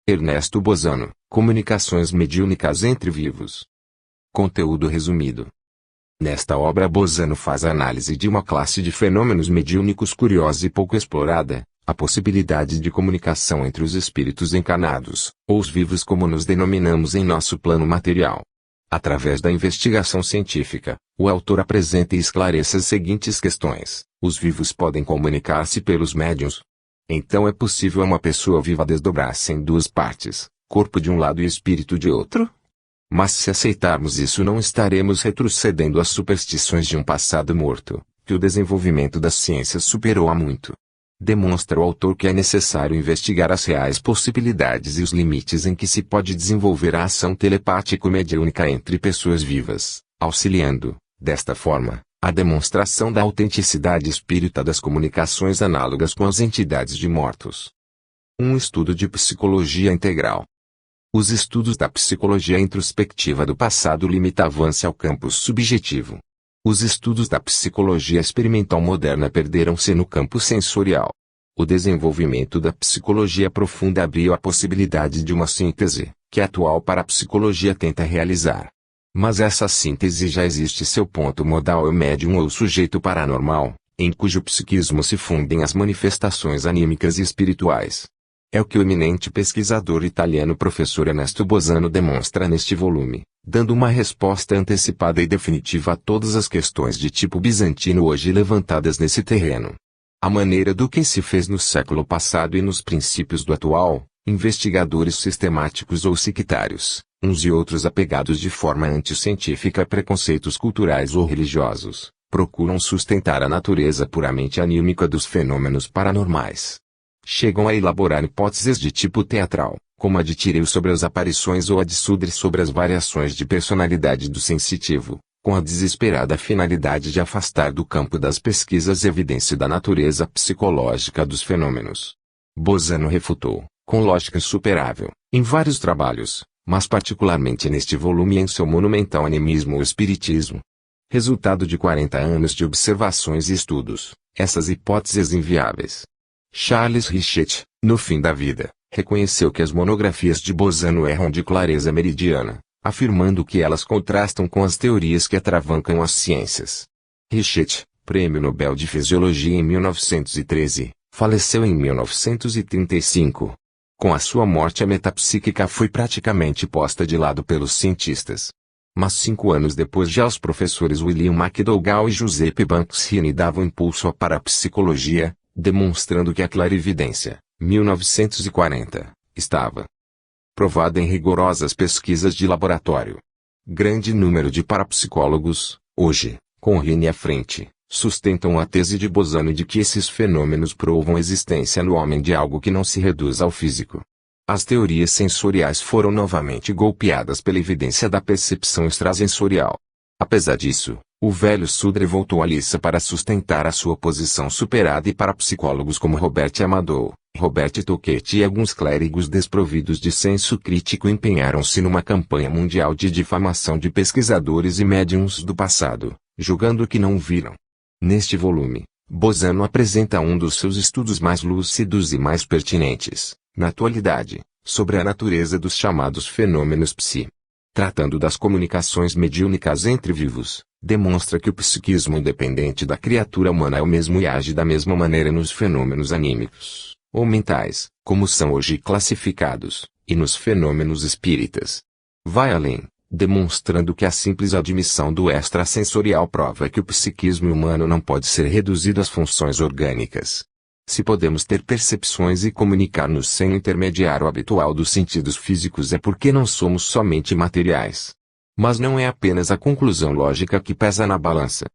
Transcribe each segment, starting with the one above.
Ernesto Bozano, Comunicações Mediúnicas entre Vivos. Conteúdo resumido. Nesta obra Bozano faz a análise de uma classe de fenômenos mediúnicos curiosa e pouco explorada, a possibilidade de comunicação entre os espíritos encarnados, ou os vivos como nos denominamos em nosso plano material. Através da investigação científica, o autor apresenta e esclarece as seguintes questões: os vivos podem comunicar-se pelos médiuns? Então é possível a uma pessoa viva desdobrar-se em duas partes, corpo de um lado e espírito de outro? Mas se aceitarmos isso, não estaremos retrocedendo às superstições de um passado morto, que o desenvolvimento das ciências superou há muito. Demonstra o autor que é necessário investigar as reais possibilidades e os limites em que se pode desenvolver a ação telepático-mediúnica entre pessoas vivas, auxiliando, desta forma, a demonstração da autenticidade espírita das comunicações análogas com as entidades de mortos. Um estudo de psicologia integral. Os estudos da psicologia introspectiva do passado limitavam-se ao campo subjetivo. Os estudos da psicologia experimental moderna perderam-se no campo sensorial. O desenvolvimento da psicologia profunda abriu a possibilidade de uma síntese, que a atual parapsicologia tenta realizar. Mas essa síntese já existe. Seu ponto modal é o médium ou sujeito paranormal, em cujo psiquismo se fundem as manifestações anímicas e espirituais. É o que o eminente pesquisador italiano professor Ernesto Bozano demonstra neste volume, dando uma resposta antecipada e definitiva a todas as questões de tipo bizantino hoje levantadas nesse terreno. À maneira do que se fez no século passado e nos princípios do atual, investigadores sistemáticos ou sectários, uns e outros apegados de forma anticientífica a preconceitos culturais ou religiosos, procuram sustentar a natureza puramente anímica dos fenômenos paranormais. Chegam a elaborar hipóteses de tipo teatral, como a de Tireu sobre as aparições ou a de Sudre sobre as variações de personalidade do sensitivo, com a desesperada finalidade de afastar do campo das pesquisas evidência da natureza psicológica dos fenômenos. Bozano refutou, com lógica insuperável, em vários trabalhos, mas particularmente neste volume e em seu monumental Animismo ou Espiritismo. Resultado de 40 anos de observações e estudos, essas hipóteses inviáveis. Charles Richet, no fim da vida, reconheceu que as monografias de Bozano erram de clareza meridiana, afirmando que elas contrastam com as teorias que atravancam as ciências. Richet, Prêmio Nobel de Fisiologia em 1913, faleceu em 1935. Com a sua morte a metapsíquica foi praticamente posta de lado pelos cientistas. Mas 5 anos depois já os professores William McDougall e Giuseppe Banksini davam impulso à parapsicologia, demonstrando que a clarividência, 1940, estava provada em rigorosas pesquisas de laboratório. Grande número de parapsicólogos, hoje, com Rini à frente, sustentam a tese de Bozano de que esses fenômenos provam a existência no homem de algo que não se reduz ao físico. As teorias sensoriais foram novamente golpeadas pela evidência da percepção extrasensorial. Apesar disso, o velho Sudre voltou à liça para sustentar a sua posição superada e parapsicólogos como Robert Amadou, Robert Toquete e alguns clérigos desprovidos de senso crítico empenharam-se numa campanha mundial de difamação de pesquisadores e médiuns do passado, julgando que não viram. Neste volume, Bozano apresenta um dos seus estudos mais lúcidos e mais pertinentes, na atualidade, sobre a natureza dos chamados fenômenos psi. Tratando das comunicações mediúnicas entre vivos, demonstra que o psiquismo independente da criatura humana é o mesmo e age da mesma maneira nos fenômenos anímicos, ou mentais, como são hoje classificados, e nos fenômenos espíritas. Vai além, demonstrando que a simples admissão do extrasensorial prova que o psiquismo humano não pode ser reduzido às funções orgânicas. Se podemos ter percepções e comunicar-nos sem o intermediário habitual dos sentidos físicos é porque não somos somente materiais. Mas não é apenas a conclusão lógica que pesa na balança.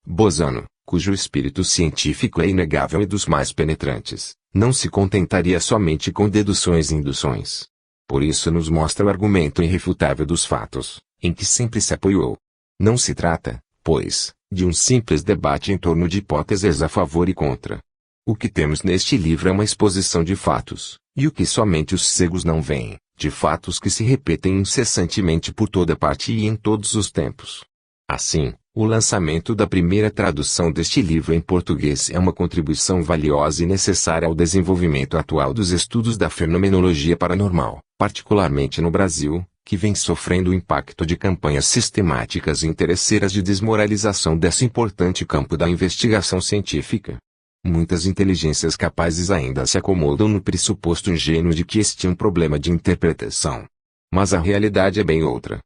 Bozano, cujo espírito científico é inegável e dos mais penetrantes, não se contentaria somente com deduções e induções. Por isso nos mostra o argumento irrefutável dos fatos, em que sempre se apoiou. Não se trata, pois, de um simples debate em torno de hipóteses a favor e contra. O que temos neste livro é uma exposição de fatos, e o que somente os cegos não veem, de fatos que se repetem incessantemente por toda parte e em todos os tempos. Assim, o lançamento da primeira tradução deste livro em português é uma contribuição valiosa e necessária ao desenvolvimento atual dos estudos da fenomenologia paranormal, particularmente no Brasil, que vem sofrendo o impacto de campanhas sistemáticas e interesseiras de desmoralização desse importante campo da investigação científica. Muitas inteligências capazes ainda se acomodam no pressuposto ingênuo de que este é um problema de interpretação. Mas a realidade é bem outra.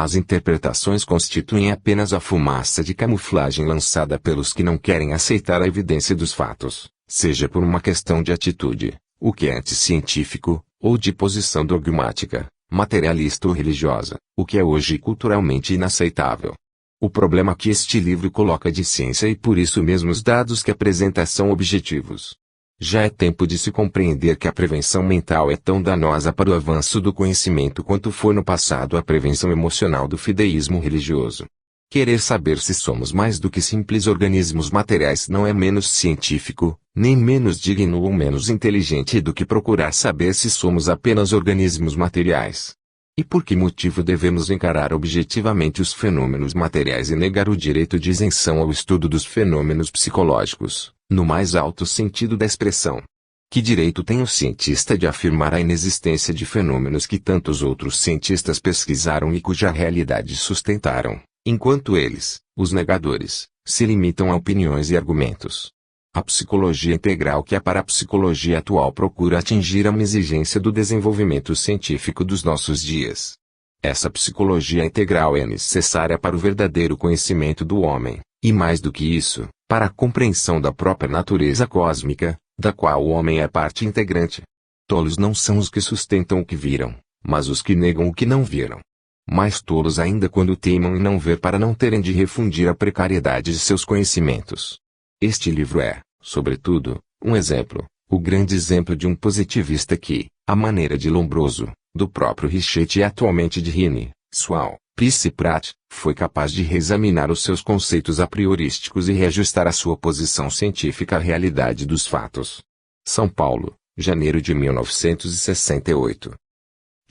As interpretações constituem apenas a fumaça de camuflagem lançada pelos que não querem aceitar a evidência dos fatos, seja por uma questão de atitude, o que é anticientífico, ou de posição dogmática, materialista ou religiosa, o que é hoje culturalmente inaceitável. O problema que este livro coloca de ciência e por isso mesmo os dados que apresenta são objetivos. Já é tempo de se compreender que a prevenção mental é tão danosa para o avanço do conhecimento quanto foi no passado a prevenção emocional do fideísmo religioso. Querer saber se somos mais do que simples organismos materiais não é menos científico, nem menos digno ou menos inteligente do que procurar saber se somos apenas organismos materiais. E por que motivo devemos encarar objetivamente os fenômenos materiais e negar o direito de isenção ao estudo dos fenômenos psicológicos, no mais alto sentido da expressão? Que direito tem o cientista de afirmar a inexistência de fenômenos que tantos outros cientistas pesquisaram e cuja realidade sustentaram, enquanto eles, os negadores, se limitam a opiniões e argumentos? A psicologia integral que a parapsicologia atual procura atingir é uma exigência do desenvolvimento científico dos nossos dias. Essa psicologia integral é necessária para o verdadeiro conhecimento do homem, e mais do que isso, para a compreensão da própria natureza cósmica, da qual o homem é parte integrante. Tolos não são os que sustentam o que viram, mas os que negam o que não viram. Mais tolos ainda quando teimam em não ver para não terem de refundir a precariedade de seus conhecimentos. Este livro é, sobretudo, um exemplo, o grande exemplo de um positivista que, à maneira de Lombroso, do próprio Richetti e atualmente de Rini, Swal, Price e Pratt, foi capaz de reexaminar os seus conceitos a priorísticos e reajustar a sua posição científica à realidade dos fatos. São Paulo, janeiro de 1968.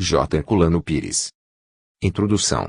J. Herculano Pires. Introdução.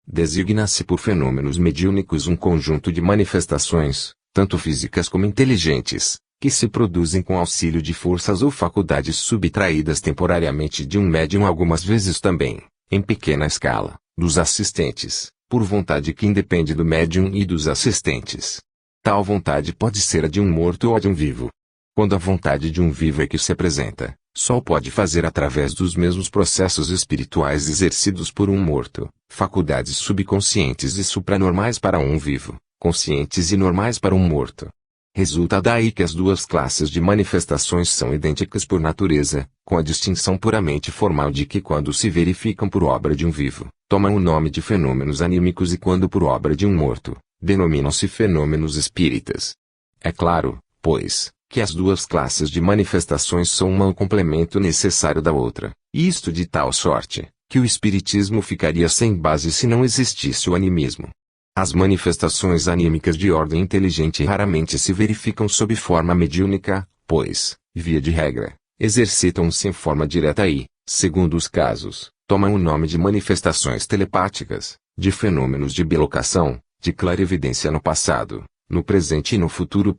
Designa-se por fenômenos mediúnicos um conjunto de manifestações, tanto físicas como inteligentes, que se produzem com auxílio de forças ou faculdades subtraídas temporariamente de um médium, algumas vezes também, em pequena escala, dos assistentes, por vontade que independe do médium e dos assistentes. Tal vontade pode ser a de um morto ou a de um vivo. Quando a vontade de um vivo é que se apresenta, só o pode fazer através dos mesmos processos espirituais exercidos por um morto, faculdades subconscientes e supranormais para um vivo, conscientes e normais para um morto. Resulta daí que as duas classes de manifestações são idênticas por natureza, com a distinção puramente formal de que quando se verificam por obra de um vivo, tomam o nome de fenômenos anímicos e quando por obra de um morto, denominam-se fenômenos espíritas. É claro, pois, que as duas classes de manifestações são um complemento necessário da outra, e isto de tal sorte, que o espiritismo ficaria sem base se não existisse o animismo. As manifestações anímicas de ordem inteligente raramente se verificam sob forma mediúnica, pois, via de regra, exercitam-se em forma direta e, segundo os casos, tomam o nome de manifestações telepáticas, de fenômenos de bilocação, de clarividência no passado, no presente e no futuro.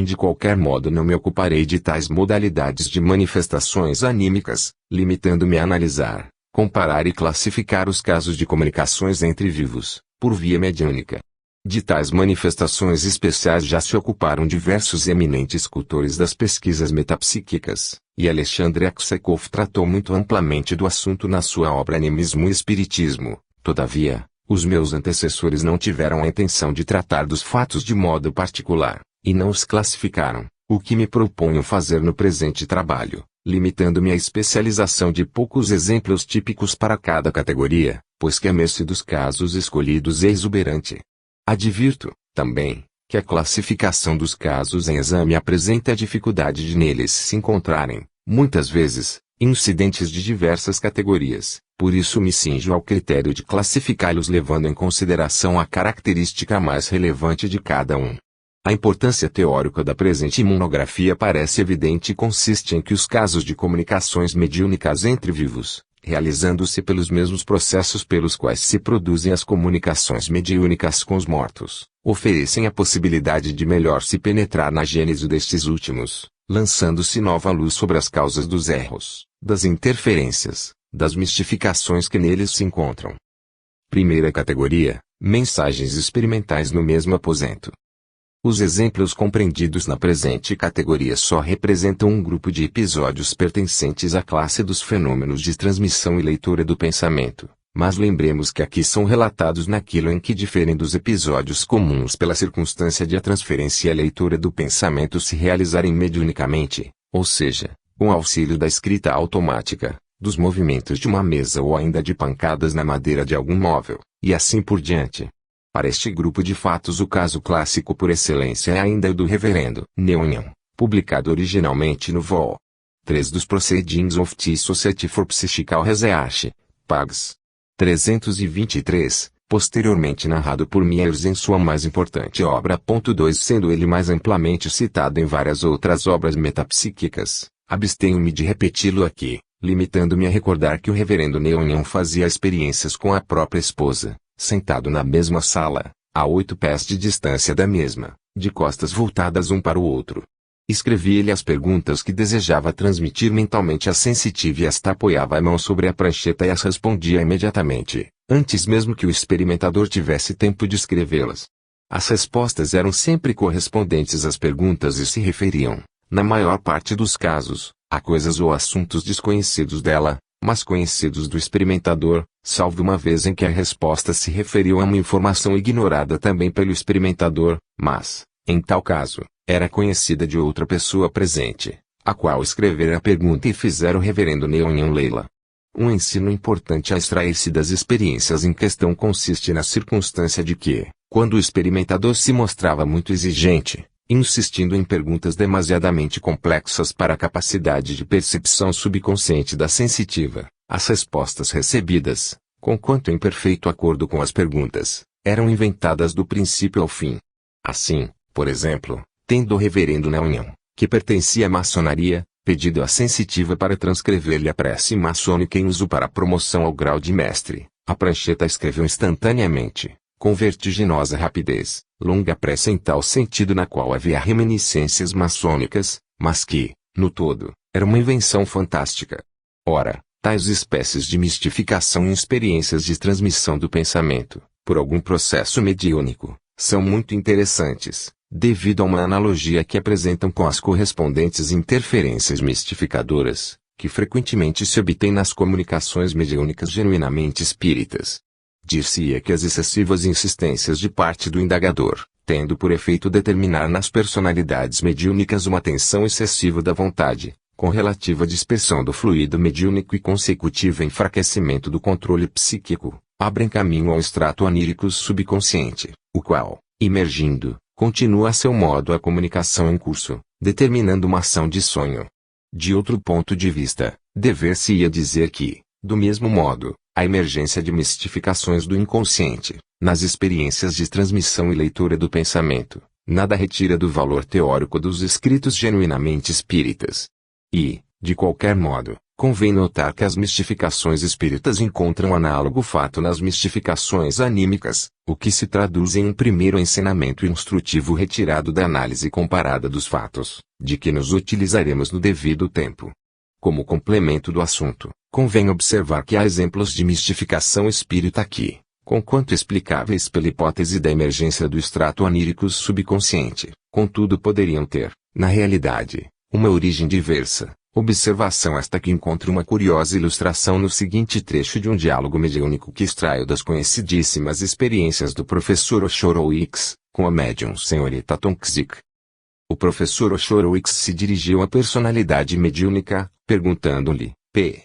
De qualquer modo não me ocuparei de tais modalidades de manifestações anímicas, limitando-me a analisar, comparar e classificar os casos de comunicações entre vivos, por via mediúnica. De tais manifestações especiais já se ocuparam diversos eminentes cultores das pesquisas metapsíquicas, e Alexandre Aksakov tratou muito amplamente do assunto na sua obra Animismo e Espiritismo. Todavia, os meus antecessores não tiveram a intenção de tratar dos fatos de modo particular, e não os classificaram, o que me proponho fazer no presente trabalho, limitando-me à especialização de poucos exemplos típicos para cada categoria, pois que a mercê dos casos escolhidos é exuberante. Advirto, também, que a classificação dos casos em exame apresenta a dificuldade de neles se encontrarem, muitas vezes, incidentes de diversas categorias, por isso me cinjo ao critério de classificá-los levando em consideração a característica mais relevante de cada um. A importância teórica da presente monografia parece evidente e consiste em que os casos de comunicações mediúnicas entre vivos, realizando-se pelos mesmos processos pelos quais se produzem as comunicações mediúnicas com os mortos, oferecem a possibilidade de melhor se penetrar na gênese destes últimos, lançando-se nova luz sobre as causas dos erros, das interferências, das mistificações que neles se encontram. Primeira categoria: mensagens experimentais no mesmo aposento. Os exemplos compreendidos na presente categoria só representam um grupo de episódios pertencentes à classe dos fenômenos de transmissão e leitura do pensamento, mas lembremos que aqui são relatados naquilo em que diferem dos episódios comuns pela circunstância de a transferência e a leitura do pensamento se realizarem mediunicamente, ou seja, com auxílio da escrita automática, dos movimentos de uma mesa ou ainda de pancadas na madeira de algum móvel, e assim por diante. Para este grupo de fatos o caso clássico por excelência é ainda o do reverendo Neonion, publicado originalmente no Vol. 3 dos Proceedings of the Society for Psychical Research, Pags. 323, posteriormente narrado por Myers em sua mais importante obra. 2 Sendo ele mais amplamente citado em várias outras obras metapsíquicas, abstenho-me de repeti-lo aqui, limitando-me a recordar que o reverendo Neonion fazia experiências com a própria esposa, sentado na mesma sala, a 8 pés de distância da mesma, de costas voltadas um para o outro. Escrevia-lhe as perguntas que desejava transmitir mentalmente à sensitiva e esta apoiava a mão sobre a prancheta e as respondia imediatamente, antes mesmo que o experimentador tivesse tempo de escrevê-las. As respostas eram sempre correspondentes às perguntas e se referiam, na maior parte dos casos, a coisas ou assuntos desconhecidos dela, mas conhecidos do experimentador, salvo uma vez em que a resposta se referiu a uma informação ignorada também pelo experimentador, mas, em tal caso, era conhecida de outra pessoa presente, a qual escrevera a pergunta e fizera o reverendo Neonion lê-la. Um ensino importante a extrair-se das experiências em questão consiste na circunstância de que, quando o experimentador se mostrava muito exigente, insistindo em perguntas demasiadamente complexas para a capacidade de percepção subconsciente da sensitiva, as respostas recebidas, conquanto em perfeito acordo com as perguntas, eram inventadas do princípio ao fim. Assim, por exemplo, tendo o reverendo Neonion, que pertencia à maçonaria, pedido à sensitiva para transcrever-lhe a prece maçônica em uso para a promoção ao grau de mestre, a prancheta escreveu instantaneamente, com vertiginosa rapidez, longa prece em tal sentido na qual havia reminiscências maçônicas, mas que, no todo, era uma invenção fantástica. Ora, tais espécies de mistificação e experiências de transmissão do pensamento, por algum processo mediúnico, são muito interessantes, devido a uma analogia que apresentam com as correspondentes interferências mistificadoras, que frequentemente se obtém nas comunicações mediúnicas genuinamente espíritas. Dir-se-ia que as excessivas insistências de parte do indagador, tendo por efeito determinar nas personalidades mediúnicas uma tensão excessiva da vontade, com relativa dispersão do fluido mediúnico e consecutivo enfraquecimento do controle psíquico, abrem caminho ao extrato anírico subconsciente, o qual, emergindo, continua a seu modo a comunicação em curso, determinando uma ação de sonho. De outro ponto de vista, dever-se-ia dizer que, do mesmo modo, a emergência de mistificações do inconsciente, nas experiências de transmissão e leitura do pensamento, nada retira do valor teórico dos escritos genuinamente espíritas. E, de qualquer modo, convém notar que as mistificações espíritas encontram análogo fato nas mistificações anímicas, o que se traduz em um primeiro ensinamento instrutivo retirado da análise comparada dos fatos, de que nos utilizaremos no devido tempo. Como complemento do assunto, convém observar que há exemplos de mistificação espírita que, conquanto explicáveis pela hipótese da emergência do extrato anírico subconsciente, contudo poderiam ter, na realidade, uma origem diversa. Observação esta que encontra uma curiosa ilustração no seguinte trecho de um diálogo mediúnico que extraio das conhecidíssimas experiências do professor Oshorowicz, com a médium senhorita Tonksic. O professor Oshorowicz se dirigiu à personalidade mediúnica, perguntando-lhe, p.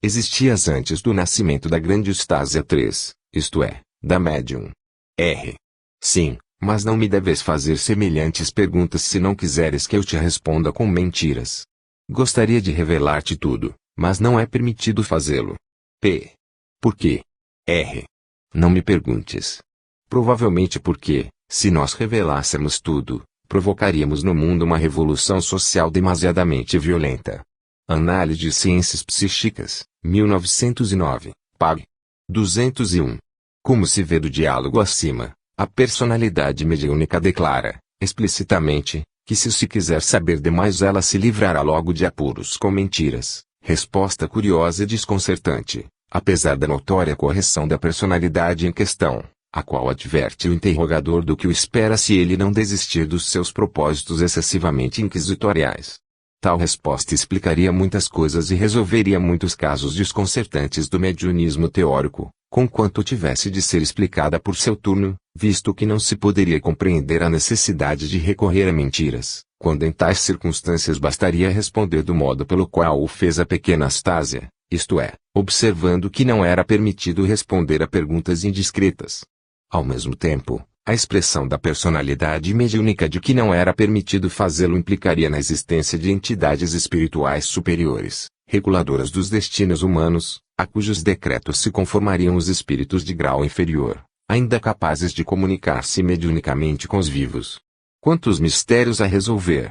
Existias antes do nascimento da grande Estásia 3, isto é, da médium. R. Sim, mas não me deves fazer semelhantes perguntas se não quiseres que eu te responda com mentiras. Gostaria de revelar-te tudo, mas não é permitido fazê-lo. P. Por quê? R. Não me perguntes. Provavelmente porque, se nós revelássemos tudo, provocaríamos no mundo uma revolução social demasiadamente violenta. Análise de Ciências Psíquicas, 1909, pág. 201. Como se vê do diálogo acima, a personalidade mediúnica declara, explicitamente, que se quiser saber demais ela se livrará logo de apuros com mentiras. Resposta curiosa e desconcertante, apesar da notória correção da personalidade em questão, a qual adverte o interrogador do que o espera se ele não desistir dos seus propósitos excessivamente inquisitoriais. Tal resposta explicaria muitas coisas e resolveria muitos casos desconcertantes do mediunismo teórico, conquanto tivesse de ser explicada por seu turno, visto que não se poderia compreender a necessidade de recorrer a mentiras, quando em tais circunstâncias bastaria responder do modo pelo qual o fez a pequena Astásia, isto é, observando que não era permitido responder a perguntas indiscretas. Ao mesmo tempo, a expressão da personalidade mediúnica de que não era permitido fazê-lo implicaria na existência de entidades espirituais superiores, reguladoras dos destinos humanos, a cujos decretos se conformariam os espíritos de grau inferior, ainda capazes de comunicar-se mediunicamente com os vivos. Quantos mistérios a resolver!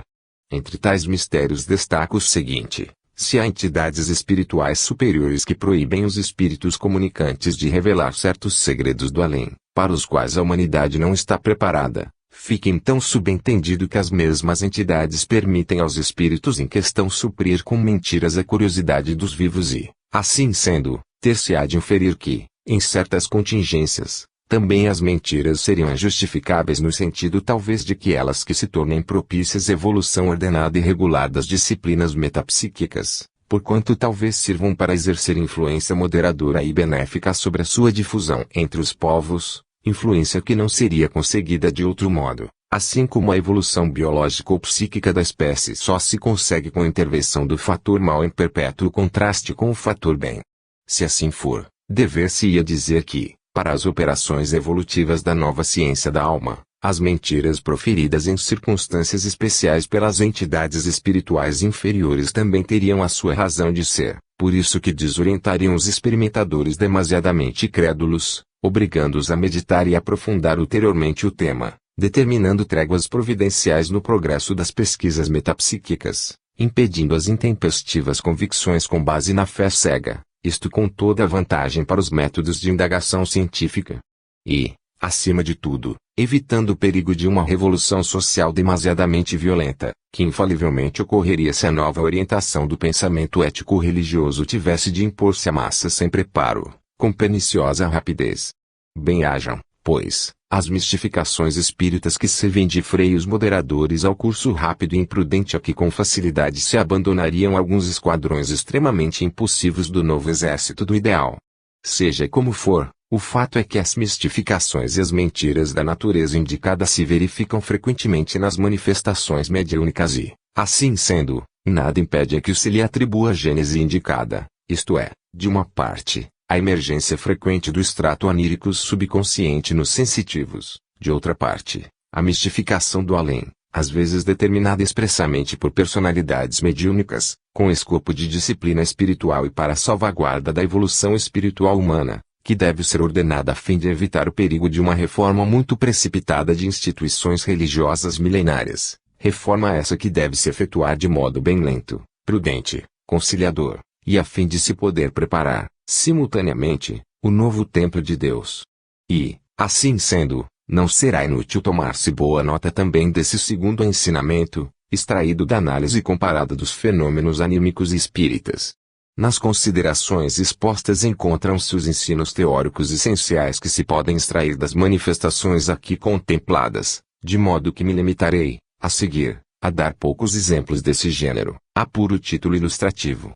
Entre tais mistérios destaca o seguinte: se há entidades espirituais superiores que proíbem os espíritos comunicantes de revelar certos segredos do além, para os quais a humanidade não está preparada, fica então subentendido que as mesmas entidades permitem aos espíritos em questão suprir com mentiras a curiosidade dos vivos e, assim sendo, ter-se-á de inferir que, em certas contingências, também as mentiras seriam injustificáveis no sentido talvez de que elas que se tornem propícias à evolução ordenada e regular das disciplinas metapsíquicas, porquanto talvez sirvam para exercer influência moderadora e benéfica sobre a sua difusão entre os povos, influência que não seria conseguida de outro modo, assim como a evolução biológica ou psíquica da espécie só se consegue com a intervenção do fator mal em perpétuo contraste com o fator bem. Se assim for, dever-se-ia dizer que, para as operações evolutivas da nova ciência da alma, as mentiras proferidas em circunstâncias especiais pelas entidades espirituais inferiores também teriam a sua razão de ser, por isso que desorientariam os experimentadores demasiadamente crédulos, obrigando-os a meditar e aprofundar ulteriormente o tema, determinando tréguas providenciais no progresso das pesquisas metapsíquicas, impedindo as intempestivas convicções com base na fé cega, isto com toda a vantagem para os métodos de indagação científica. E, acima de tudo, evitando o perigo de uma revolução social demasiadamente violenta, que infalivelmente ocorreria se a nova orientação do pensamento ético-religioso tivesse de impor-se à massa sem preparo, com perniciosa rapidez. Bem-hajam, pois, as mistificações espíritas que servem de freios moderadores ao curso rápido e imprudente a que com facilidade se abandonariam alguns esquadrões extremamente impulsivos do novo exército do ideal. Seja como for, o fato é que as mistificações e as mentiras da natureza indicada se verificam frequentemente nas manifestações mediúnicas e, assim sendo, nada impede a que se lhe atribua a gênese indicada, isto é, de uma parte, a emergência frequente do extrato anírico subconsciente nos sensitivos, de outra parte, a mistificação do além, às vezes determinada expressamente por personalidades mediúnicas, com escopo de disciplina espiritual e para a salvaguarda da evolução espiritual humana, que deve ser ordenada a fim de evitar o perigo de uma reforma muito precipitada de instituições religiosas milenárias, reforma essa que deve se efetuar de modo bem lento, prudente, conciliador, e a fim de se poder preparar, simultaneamente, o novo templo de Deus. E, assim sendo, não será inútil tomar-se boa nota também desse segundo ensinamento, extraído da análise comparada dos fenômenos anímicos e espíritas. Nas considerações expostas encontram-se os ensinos teóricos essenciais que se podem extrair das manifestações aqui contempladas, de modo que me limitarei, a seguir, a dar poucos exemplos desse gênero, a puro título ilustrativo.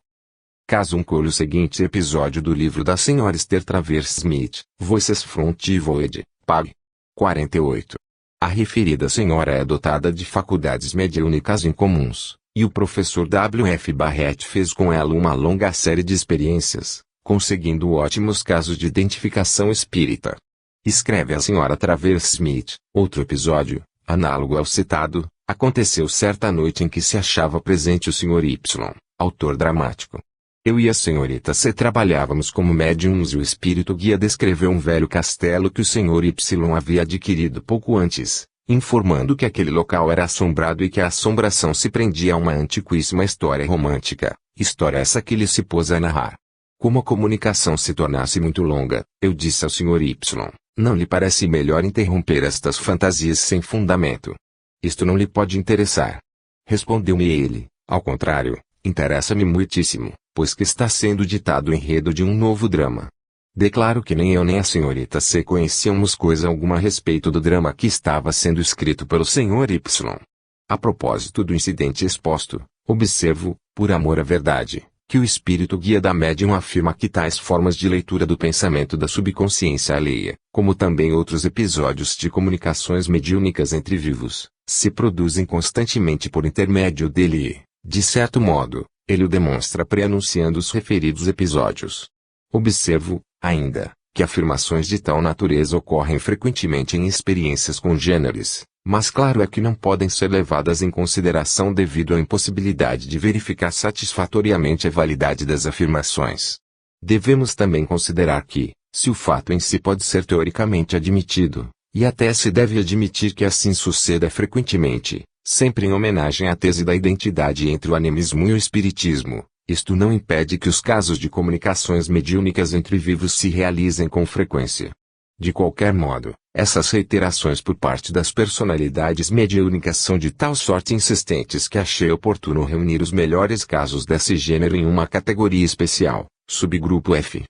Caso colhe o seguinte episódio do livro da Sra. Esther Travers Smith, Voices from the Void, pág. 48. A referida senhora é dotada de faculdades mediúnicas incomuns, e o professor W. F. Barrett fez com ela uma longa série de experiências, conseguindo ótimos casos de identificação espírita. Escreve a Sra. Travers Smith, outro episódio, análogo ao citado, aconteceu certa noite em que se achava presente o Sr. Y, autor dramático. Eu e a senhorita C trabalhávamos como médiums e o espírito guia descreveu um velho castelo que o Sr. Y havia adquirido pouco antes, informando que aquele local era assombrado e que a assombração se prendia a uma antiquíssima história romântica, História essa que ele se pôs a narrar. Como a comunicação se tornasse muito longa, eu disse ao Sr. Y, não lhe parece melhor interromper estas fantasias sem fundamento? Isto não lhe pode interessar. Respondeu-me ele, ao contrário, interessa-me muitíssimo, pois que está sendo ditado o enredo de um novo drama. Declaro que nem eu nem a senhorita C conhecíamos coisa alguma a respeito do drama que estava sendo escrito pelo Sr. Y. A propósito do incidente exposto, observo, por amor à verdade, que o espírito guia da médium afirma que tais formas de leitura do pensamento da subconsciência alheia, como também outros episódios de comunicações mediúnicas entre vivos, se produzem constantemente por intermédio dele e, de certo modo, ele o demonstra preanunciando os referidos episódios. Observo, ainda, que afirmações de tal natureza ocorrem frequentemente em experiências congêneres, mas claro é que não podem ser levadas em consideração devido à impossibilidade de verificar satisfatoriamente a validade das afirmações. Devemos também considerar que, se o fato em si pode ser teoricamente admitido, e até se deve admitir que assim suceda frequentemente, sempre em homenagem à tese da identidade entre o animismo e o espiritismo, isto não impede que os casos de comunicações mediúnicas entre vivos se realizem com frequência. De qualquer modo, essas reiterações por parte das personalidades mediúnicas são de tal sorte insistentes que achei oportuno reunir os melhores casos desse gênero em uma categoria especial, subgrupo F.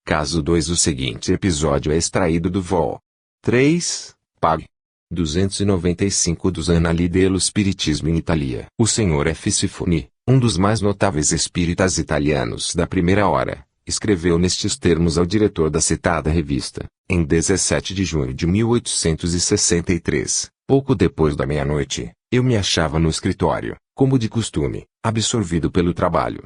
Caso 2. O seguinte episódio é extraído do Vol. 3, Pag. 295 dos Annali dello Spiritismo in Italia. O Sr. F. Sifoni, um dos mais notáveis espíritas italianos da primeira hora, escreveu nestes termos ao diretor da citada revista, em 17 de junho de 1863, pouco depois da meia-noite, eu me achava no escritório, como de costume, absorvido pelo trabalho.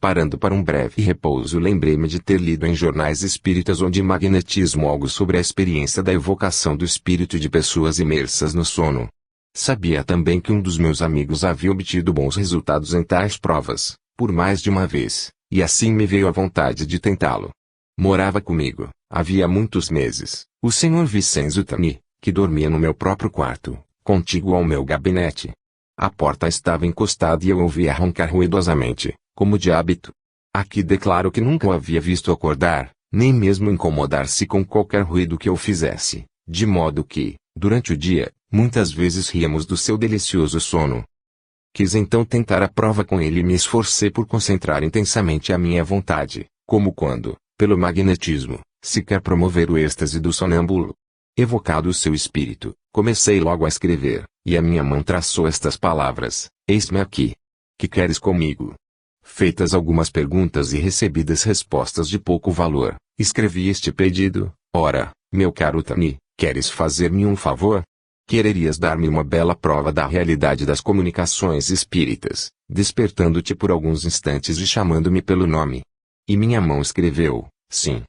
Parando para um breve repouso, lembrei-me de ter lido em jornais espíritas ou de magnetismo algo sobre a experiência da evocação do espírito de pessoas imersas no sono. Sabia também que um dos meus amigos havia obtido bons resultados em tais provas, por mais de uma vez, e assim me veio a vontade de tentá-lo. Morava comigo, havia muitos meses, o Sr. Vincenzo Tani, que dormia no meu próprio quarto, contíguo ao meu gabinete. A porta estava encostada e eu ouvia roncar ruidosamente, como de hábito. Aqui declaro que nunca o havia visto acordar, nem mesmo incomodar-se com qualquer ruído que eu fizesse, de modo que, durante o dia, muitas vezes ríamos do seu delicioso sono. Quis então tentar a prova com ele e me esforcei por concentrar intensamente a minha vontade, como quando, pelo magnetismo, se quer promover o êxtase do sonâmbulo. Evocado o seu espírito, comecei logo a escrever, e a minha mão traçou estas palavras: eis-me aqui. Que queres comigo? Feitas algumas perguntas e recebidas respostas de pouco valor, escrevi este pedido: ora, meu caro Tani, queres fazer-me um favor? Quererias dar-me uma bela prova da realidade das comunicações espíritas, despertando-te por alguns instantes e chamando-me pelo nome. E minha mão escreveu: sim.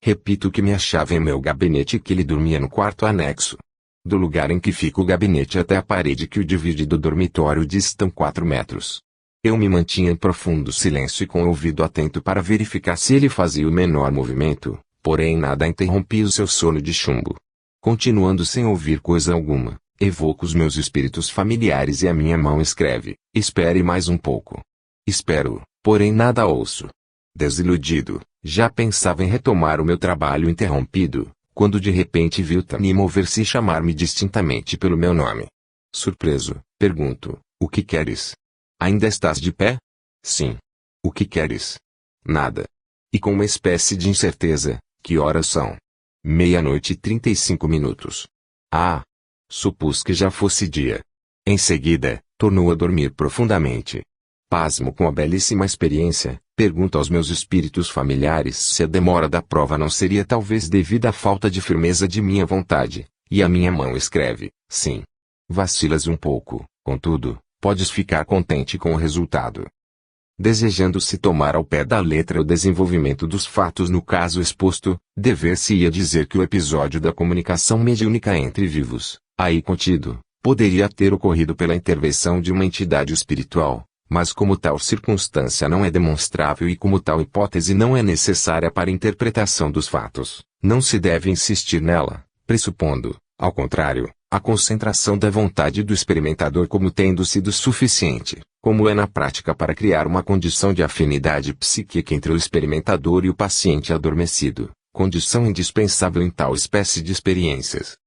Repito que me achava em meu gabinete e que ele dormia no quarto anexo. Do lugar em que fica o gabinete até a parede que o divide do dormitório distam 4 metros. Eu me mantinha em profundo silêncio e com o ouvido atento para verificar se ele fazia o menor movimento, porém nada interrompia o seu sono de chumbo. Continuando sem ouvir coisa alguma, evoco os meus espíritos familiares e a minha mão escreve: espere mais um pouco. Espero, porém nada ouço. Desiludido, já pensava em retomar o meu trabalho interrompido, quando de repente vi o Tani mover-se e chamar-me distintamente pelo meu nome. Surpreso, pergunto: o que queres? Ainda estás de pé? Sim. O que queres? Nada. E com uma espécie de incerteza: que horas são? 00:35. Ah! Supus que já fosse dia. Em seguida, tornou a dormir profundamente. Pasmo com a belíssima experiência, pergunto aos meus espíritos familiares se a demora da prova não seria talvez devida à falta de firmeza de minha vontade, e a minha mão escreve: sim. Vacilas um pouco, contudo, podes ficar contente com o resultado. Desejando-se tomar ao pé da letra o desenvolvimento dos fatos no caso exposto, dever-se-ia dizer que o episódio da comunicação mediúnica entre vivos, aí contido, poderia ter ocorrido pela intervenção de uma entidade espiritual, mas como tal circunstância não é demonstrável e como tal hipótese não é necessária para a interpretação dos fatos, não se deve insistir nela, pressupondo, ao contrário, A concentração da vontade do experimentador como tendo sido suficiente, como é na prática para criar uma condição de afinidade psíquica entre o experimentador e o paciente adormecido, condição indispensável em tal espécie de experiências.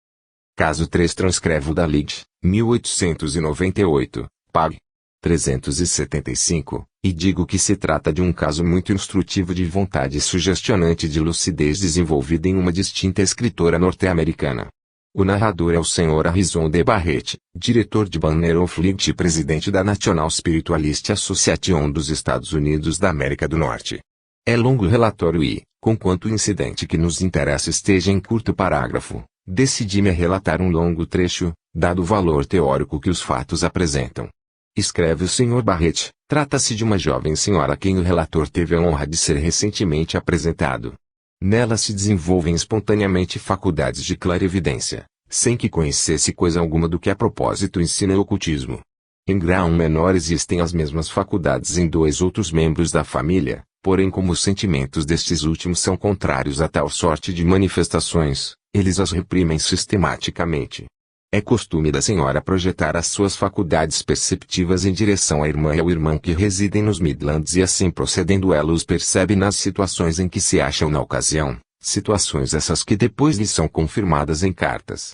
Caso 3 transcrevo da Lid, 1898, pág. 375, e digo que se trata de um caso muito instrutivo de vontade sugestionante de lucidez desenvolvida em uma distinta escritora norte-americana. O narrador é o Sr. Harrison D. Barrett, diretor de Banner of Light e presidente da National Spiritualist Association dos Estados Unidos da América do Norte. É longo relatório e, conquanto o incidente que nos interessa esteja em curto parágrafo, decidi-me a relatar um longo trecho, dado o valor teórico que os fatos apresentam. Escreve o Sr. Barrett, trata-se de uma jovem senhora a quem o relator teve a honra de ser recentemente apresentado. Nela se desenvolvem espontaneamente faculdades de clarividência, sem que conhecesse coisa alguma do que a propósito ensina o ocultismo. Em grau menor existem as mesmas faculdades em 2 outros membros da família, porém como os sentimentos destes últimos são contrários a tal sorte de manifestações, eles as reprimem sistematicamente. É costume da senhora projetar as suas faculdades perceptivas em direção à irmã e ao irmão que residem nos Midlands e assim procedendo ela os percebe nas situações em que se acham na ocasião, situações essas que depois lhe são confirmadas em cartas.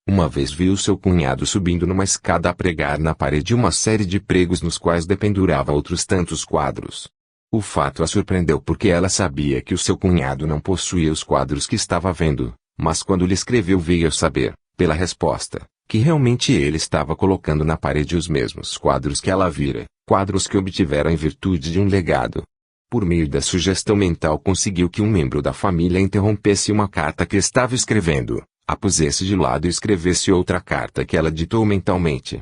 Uma vez viu seu cunhado subindo numa escada a pregar na parede uma série de pregos nos quais dependurava outros tantos quadros. O fato a surpreendeu porque ela sabia que o seu cunhado não possuía os quadros que estava vendo, mas quando lhe escreveu veio a saber, pela resposta, que realmente ele estava colocando na parede os mesmos quadros que ela vira, quadros que obtivera em virtude de um legado. Por meio da sugestão mental conseguiu que um membro da família interrompesse uma carta que estava escrevendo, a pusesse de lado e escrevesse outra carta que ela ditou mentalmente.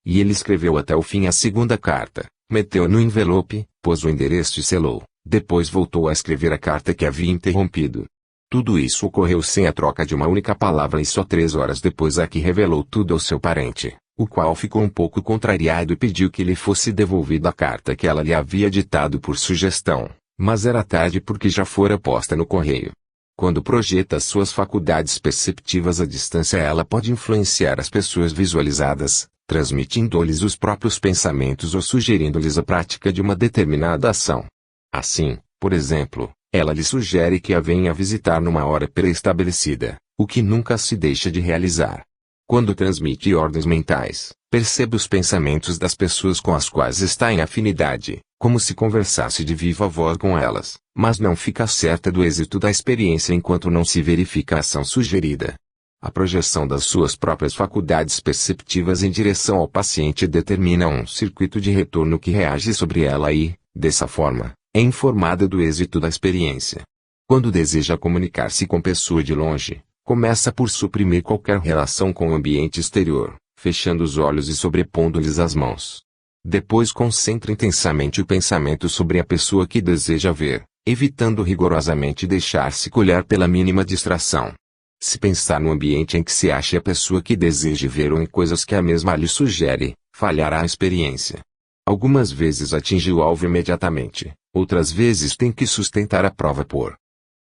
E ele escreveu até o fim a segunda carta, meteu no envelope, pôs o endereço e selou, depois voltou a escrever a carta que havia interrompido. Tudo isso ocorreu sem a troca de uma única palavra e só 3 horas depois é que revelou tudo ao seu parente, o qual ficou um pouco contrariado e pediu que lhe fosse devolvida a carta que ela lhe havia ditado por sugestão, mas era tarde porque já fora posta no correio. Quando projeta suas faculdades perceptivas à distância ela pode influenciar as pessoas visualizadas, transmitindo-lhes os próprios pensamentos ou sugerindo-lhes a prática de uma determinada ação. Assim, por exemplo, ela lhe sugere que a venha visitar numa hora pré-estabelecida, o que nunca se deixa de realizar. Quando transmite ordens mentais, percebe os pensamentos das pessoas com as quais está em afinidade, como se conversasse de viva voz com elas, mas não fica certa do êxito da experiência enquanto não se verifica a ação sugerida. A projeção das suas próprias faculdades perceptivas em direção ao paciente determina um circuito de retorno que reage sobre ela e, dessa forma, é informada do êxito da experiência. Quando deseja comunicar-se com pessoa de longe, começa por suprimir qualquer relação com o ambiente exterior, fechando os olhos e sobrepondo-lhes as mãos. Depois concentra intensamente o pensamento sobre a pessoa que deseja ver, evitando rigorosamente deixar-se colher pela mínima distração. Se pensar no ambiente em que se acha a pessoa que deseja ver ou em coisas que a mesma lhe sugere, falhará a experiência. Algumas vezes atinge o alvo imediatamente, outras vezes tem que sustentar a prova por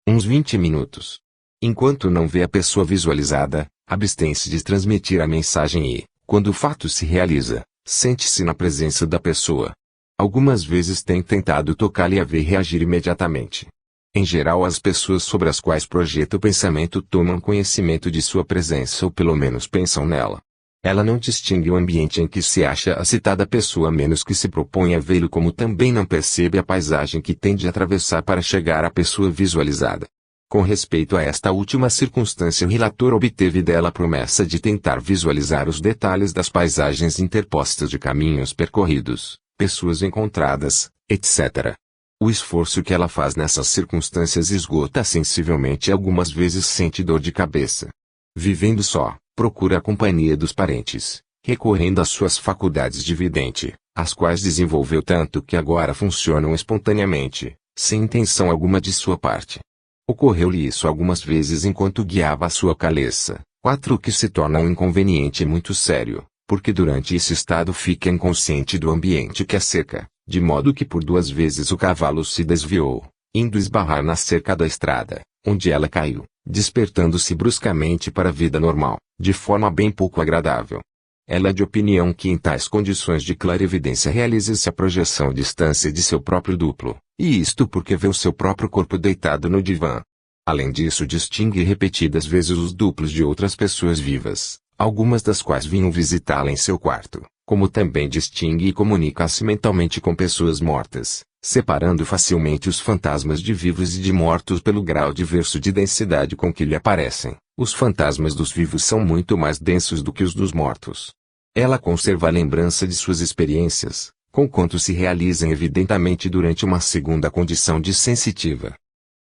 uns 20 minutos. Enquanto não vê a pessoa visualizada, abstém-se de transmitir a mensagem e, quando o fato se realiza, sente-se na presença da pessoa. Algumas vezes tem tentado tocá-la e a ver reagir imediatamente. Em geral as pessoas sobre as quais projeta o pensamento tomam conhecimento de sua presença ou pelo menos pensam nela. Ela não distingue o ambiente em que se acha a citada pessoa a menos que se proponha a vê-lo como também não percebe a paisagem que tem de atravessar para chegar à pessoa visualizada. Com respeito a esta última circunstância o relator obteve dela a promessa de tentar visualizar os detalhes das paisagens interpostas de caminhos percorridos, pessoas encontradas, etc. O esforço que ela faz nessas circunstâncias esgota sensivelmente e algumas vezes sente dor de cabeça. Vivendo só, procura a companhia dos parentes, recorrendo às suas faculdades de vidente, as quais desenvolveu tanto que agora funcionam espontaneamente, sem intenção alguma de sua parte. Ocorreu-lhe isso algumas vezes enquanto guiava a sua caleça, o que se torna um inconveniente muito sério, porque durante esse estado fica inconsciente do ambiente que a cerca, de modo que por 2 vezes o cavalo se desviou, indo esbarrar na cerca da estrada, onde ela caiu, despertando-se bruscamente para a vida normal, de forma bem pouco agradável. Ela é de opinião que em tais condições de clarividência realiza-se a projeção à distância de seu próprio duplo, e isto porque vê o seu próprio corpo deitado no divã. Além disso, distingue repetidas vezes os duplos de outras pessoas vivas, algumas das quais vinham visitá-la em seu quarto, como também distingue e comunica-se mentalmente com pessoas mortas, separando facilmente os fantasmas de vivos e de mortos pelo grau diverso de densidade com que lhe aparecem. Os fantasmas dos vivos são muito mais densos do que os dos mortos. Ela conserva a lembrança de suas experiências, conquanto se realizem evidentemente durante uma segunda condição de sensitiva.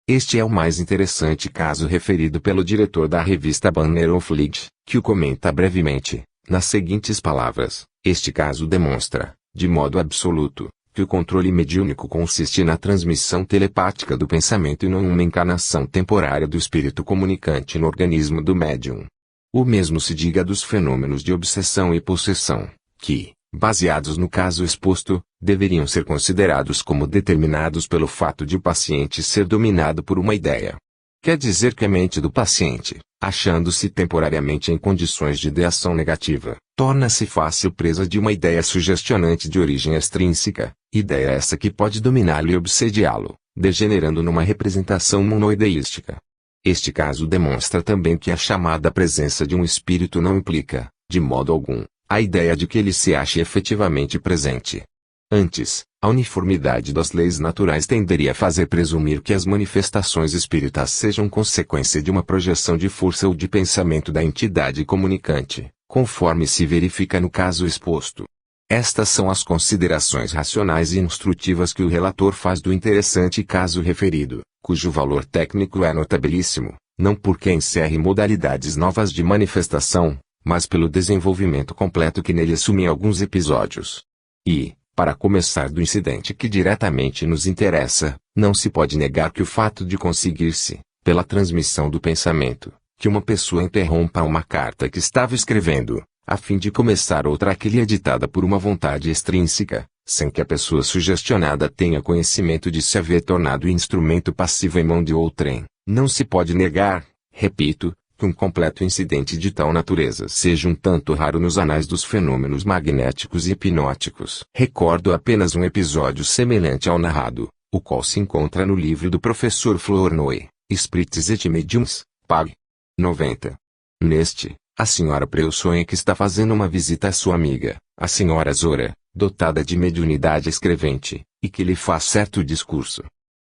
Este é o mais interessante caso referido pelo diretor da revista Banner of Light, que o comenta brevemente, nas seguintes palavras: este caso demonstra, de modo absoluto, que o controle mediúnico consiste na transmissão telepática do pensamento e não em uma encarnação temporária do espírito comunicante no organismo do médium. O mesmo se diga dos fenômenos de obsessão e possessão, que, baseados no caso exposto, deveriam ser considerados como determinados pelo fato de o paciente ser dominado por uma ideia. Quer dizer que a mente do paciente, achando-se temporariamente em condições de ideação negativa, torna-se fácil presa de uma ideia sugestionante de origem extrínseca, ideia essa que pode dominá-lo e obsediá-lo, degenerando numa representação monoideística. Este caso demonstra também que a chamada presença de um espírito não implica, de modo algum, a ideia de que ele se ache efetivamente presente. Antes, a uniformidade das leis naturais tenderia a fazer presumir que as manifestações espíritas sejam consequência de uma projeção de força ou de pensamento da entidade comunicante, conforme se verifica no caso exposto. Estas são as considerações racionais e instrutivas que o relator faz do interessante caso referido, cujo valor técnico é notabilíssimo, não porque encerre modalidades novas de manifestação, mas pelo desenvolvimento completo que nele assumem alguns episódios. E, para começar do incidente que diretamente nos interessa, não se pode negar que o fato de conseguir-se, pela transmissão do pensamento, que uma pessoa interrompa uma carta que estava escrevendo, a fim de começar outra que lhe é ditada por uma vontade extrínseca, sem que a pessoa sugestionada tenha conhecimento de se haver tornado instrumento passivo em mão de outrem, não se pode negar, repito, que um completo incidente de tal natureza seja um tanto raro nos anais dos fenômenos magnéticos e hipnóticos. Recordo apenas um episódio semelhante ao narrado, o qual se encontra no livro do professor Flournoy, Spirits et Mediums, pag. 90. Neste, a senhora Preu sonha que está fazendo uma visita à sua amiga, a senhora Zora, dotada de mediunidade escrevente, e que lhe faz certo discurso.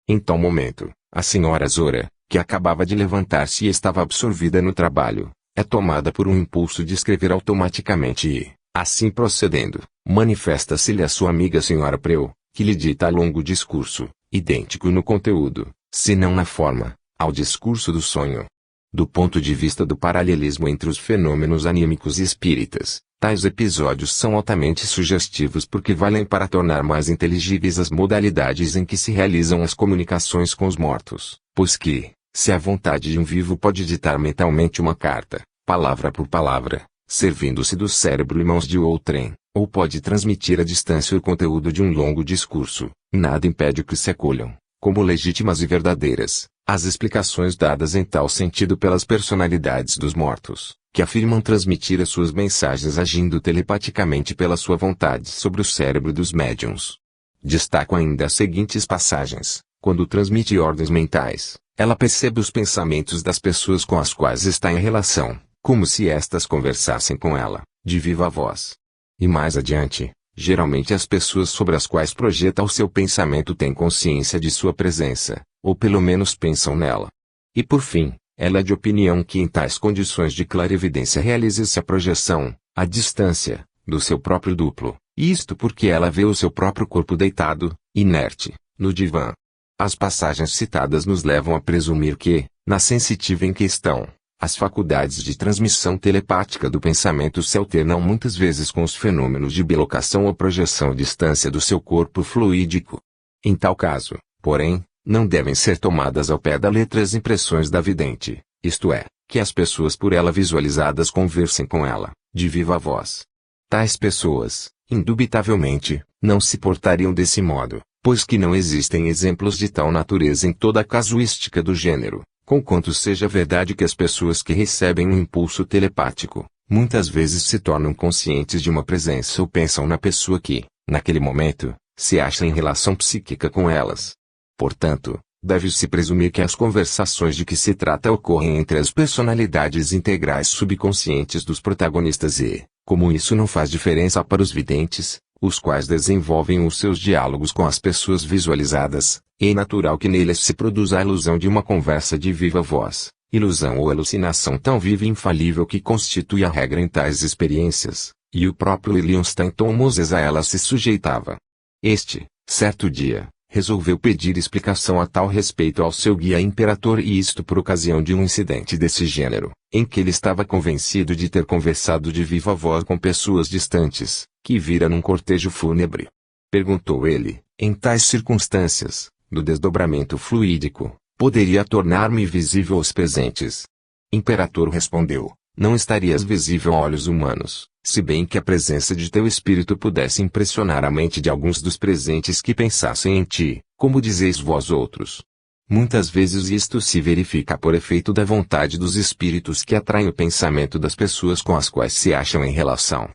Em tal momento, a senhora Zora, que acabava de levantar-se e estava absorvida no trabalho, é tomada por um impulso de escrever automaticamente e, assim procedendo, manifesta-se-lhe a sua amiga a senhora Preu, que lhe dita longo discurso, idêntico no conteúdo, se não na forma, ao discurso do sonho. Do ponto de vista do paralelismo entre os fenômenos anímicos e espíritas, tais episódios são altamente sugestivos porque valem para tornar mais inteligíveis as modalidades em que se realizam as comunicações com os mortos, pois que, se a vontade de um vivo pode ditar mentalmente uma carta, palavra por palavra, servindo-se do cérebro e mãos de outrem, ou pode transmitir à distância o conteúdo de um longo discurso, nada impede que se acolham, como legítimas e verdadeiras, as explicações dadas em tal sentido pelas personalidades dos mortos, que afirmam transmitir as suas mensagens agindo telepaticamente pela sua vontade sobre o cérebro dos médiuns. Destaco ainda as seguintes passagens: quando transmite ordens mentais, ela percebe os pensamentos das pessoas com as quais está em relação, como se estas conversassem com ela, de viva voz. E mais adiante, geralmente as pessoas sobre as quais projeta o seu pensamento têm consciência de sua presença, ou pelo menos pensam nela. E por fim, ela é de opinião que em tais condições de clarividência realiza-se a projeção, à distância, do seu próprio duplo, isto porque ela vê o seu próprio corpo deitado, inerte, no divã. As passagens citadas nos levam a presumir que, na sensitiva em questão, as faculdades de transmissão telepática do pensamento se alternam muitas vezes com os fenômenos de bilocação ou projeção à distância do seu corpo fluídico. Em tal caso, porém, não devem ser tomadas ao pé da letra as impressões da vidente, isto é, que as pessoas por ela visualizadas conversem com ela, de viva voz. Tais pessoas, indubitavelmente, não se portariam desse modo, pois que não existem exemplos de tal natureza em toda a casuística do gênero, Conquanto seja verdade que as pessoas que recebem um impulso telepático, muitas vezes se tornam conscientes de uma presença ou pensam na pessoa que, naquele momento, se acha em relação psíquica com elas. Portanto, deve-se presumir que as conversações de que se trata ocorrem entre as personalidades integrais subconscientes dos protagonistas e, como isso não faz diferença para os videntes, os quais desenvolvem os seus diálogos com as pessoas visualizadas, é natural que neles se produza a ilusão de uma conversa de viva voz, ilusão ou alucinação tão viva e infalível que constitui a regra em tais experiências, e o próprio William Stanton Moses a ela se sujeitava. Este, certo dia, resolveu pedir explicação a tal respeito ao seu guia imperator e isto por ocasião de um incidente desse gênero, em que ele estava convencido de ter conversado de viva voz com pessoas distantes, que vira num cortejo fúnebre. Perguntou ele, em tais circunstâncias, do desdobramento fluídico, poderia tornar-me visível aos presentes? Imperator respondeu, não estarias visível a olhos humanos, se bem que a presença de teu espírito pudesse impressionar a mente de alguns dos presentes que pensassem em ti, como dizeis vós outros. Muitas vezes isto se verifica por efeito da vontade dos espíritos que atraem o pensamento das pessoas com as quais se acham em relação.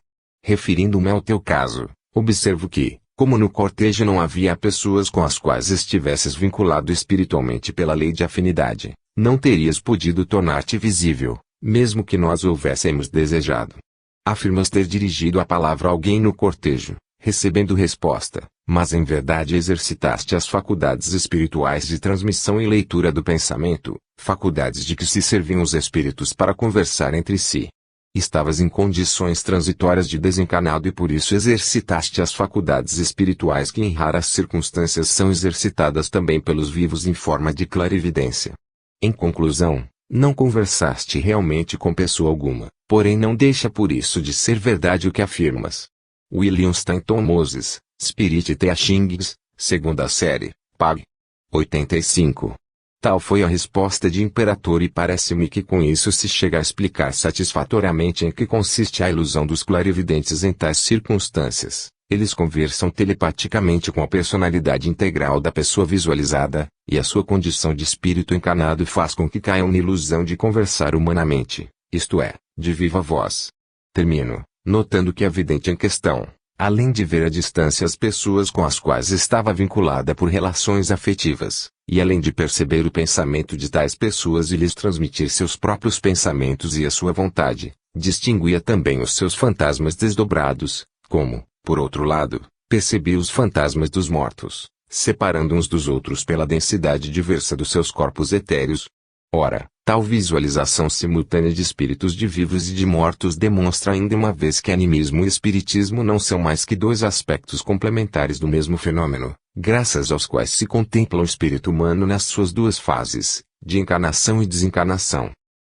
Referindo-me ao teu caso, observo que, como no cortejo não havia pessoas com as quais estivesses vinculado espiritualmente pela lei de afinidade, não terias podido tornar-te visível, mesmo que nós houvéssemos desejado. Afirmas ter dirigido a palavra a alguém no cortejo, recebendo resposta, mas em verdade exercitaste as faculdades espirituais de transmissão e leitura do pensamento, faculdades de que se serviam os espíritos para conversar entre si. Estavas em condições transitórias de desencarnado e por isso exercitaste as faculdades espirituais que em raras circunstâncias são exercitadas também pelos vivos em forma de clarividência. Em conclusão, não conversaste realmente com pessoa alguma, porém não deixa por isso de ser verdade o que afirmas. William Stanton Moses, Spirit Teachings, segunda série, Pag. 85. Tal foi a resposta de Imperator e parece-me que com isso se chega a explicar satisfatoriamente em que consiste a ilusão dos clarividentes em tais circunstâncias. Eles conversam telepaticamente com a personalidade integral da pessoa visualizada, e a sua condição de espírito encarnado faz com que caiam na ilusão de conversar humanamente, isto é, de viva voz. Termino, notando que a vidente em questão, além de ver à distância as pessoas com as quais estava vinculada por relações afetivas, e além de perceber o pensamento de tais pessoas e lhes transmitir seus próprios pensamentos e a sua vontade, distinguia também os seus fantasmas desdobrados, como, por outro lado, percebia os fantasmas dos mortos, separando uns dos outros pela densidade diversa dos seus corpos etéreos. Ora, tal visualização simultânea de espíritos de vivos e de mortos demonstra ainda uma vez que animismo e espiritismo não são mais que dois aspectos complementares do mesmo fenômeno, graças aos quais se contempla o espírito humano nas suas duas fases, de encarnação e desencarnação.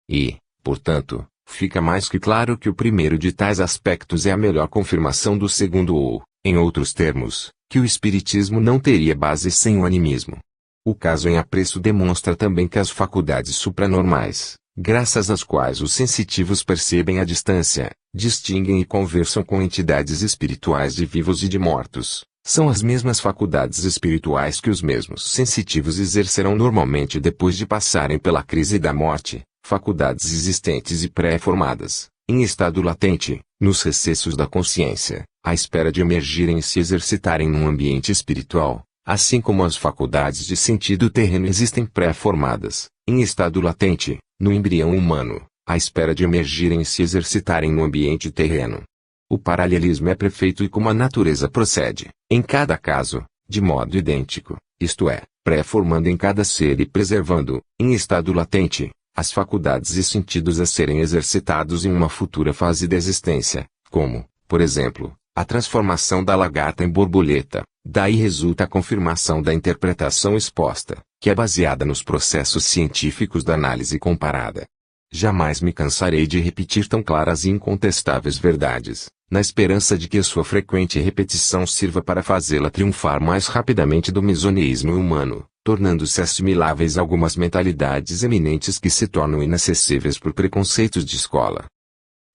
E, portanto, fica mais que claro que o primeiro de tais aspectos é a melhor confirmação do segundo ou, em outros termos, que o espiritismo não teria base sem o animismo. O caso em apreço demonstra também que as faculdades supranormais, graças às quais os sensitivos percebem a distância, distinguem e conversam com entidades espirituais de vivos e de mortos, são as mesmas faculdades espirituais que os mesmos sensitivos exercerão normalmente depois de passarem pela crise da morte, faculdades existentes e pré-formadas, em estado latente, nos recessos da consciência, à espera de emergirem e se exercitarem num ambiente espiritual. Assim como as faculdades de sentido terreno existem pré-formadas, em estado latente, no embrião humano, à espera de emergirem e se exercitarem no ambiente terreno. O paralelismo é perfeito e como a natureza procede, em cada caso, de modo idêntico, isto é, pré-formando em cada ser e preservando, em estado latente, as faculdades e sentidos a serem exercitados em uma futura fase da existência, como, por exemplo, a transformação da lagarta em borboleta. Daí resulta a confirmação da interpretação exposta, que é baseada nos processos científicos da análise comparada. Jamais me cansarei de repetir tão claras e incontestáveis verdades, na esperança de que a sua frequente repetição sirva para fazê-la triunfar mais rapidamente do misoneísmo humano, tornando-se assimiláveis a algumas mentalidades eminentes que se tornam inacessíveis por preconceitos de escola.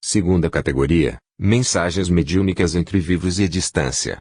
Segunda categoria, mensagens mediúnicas entre vivos e a distância.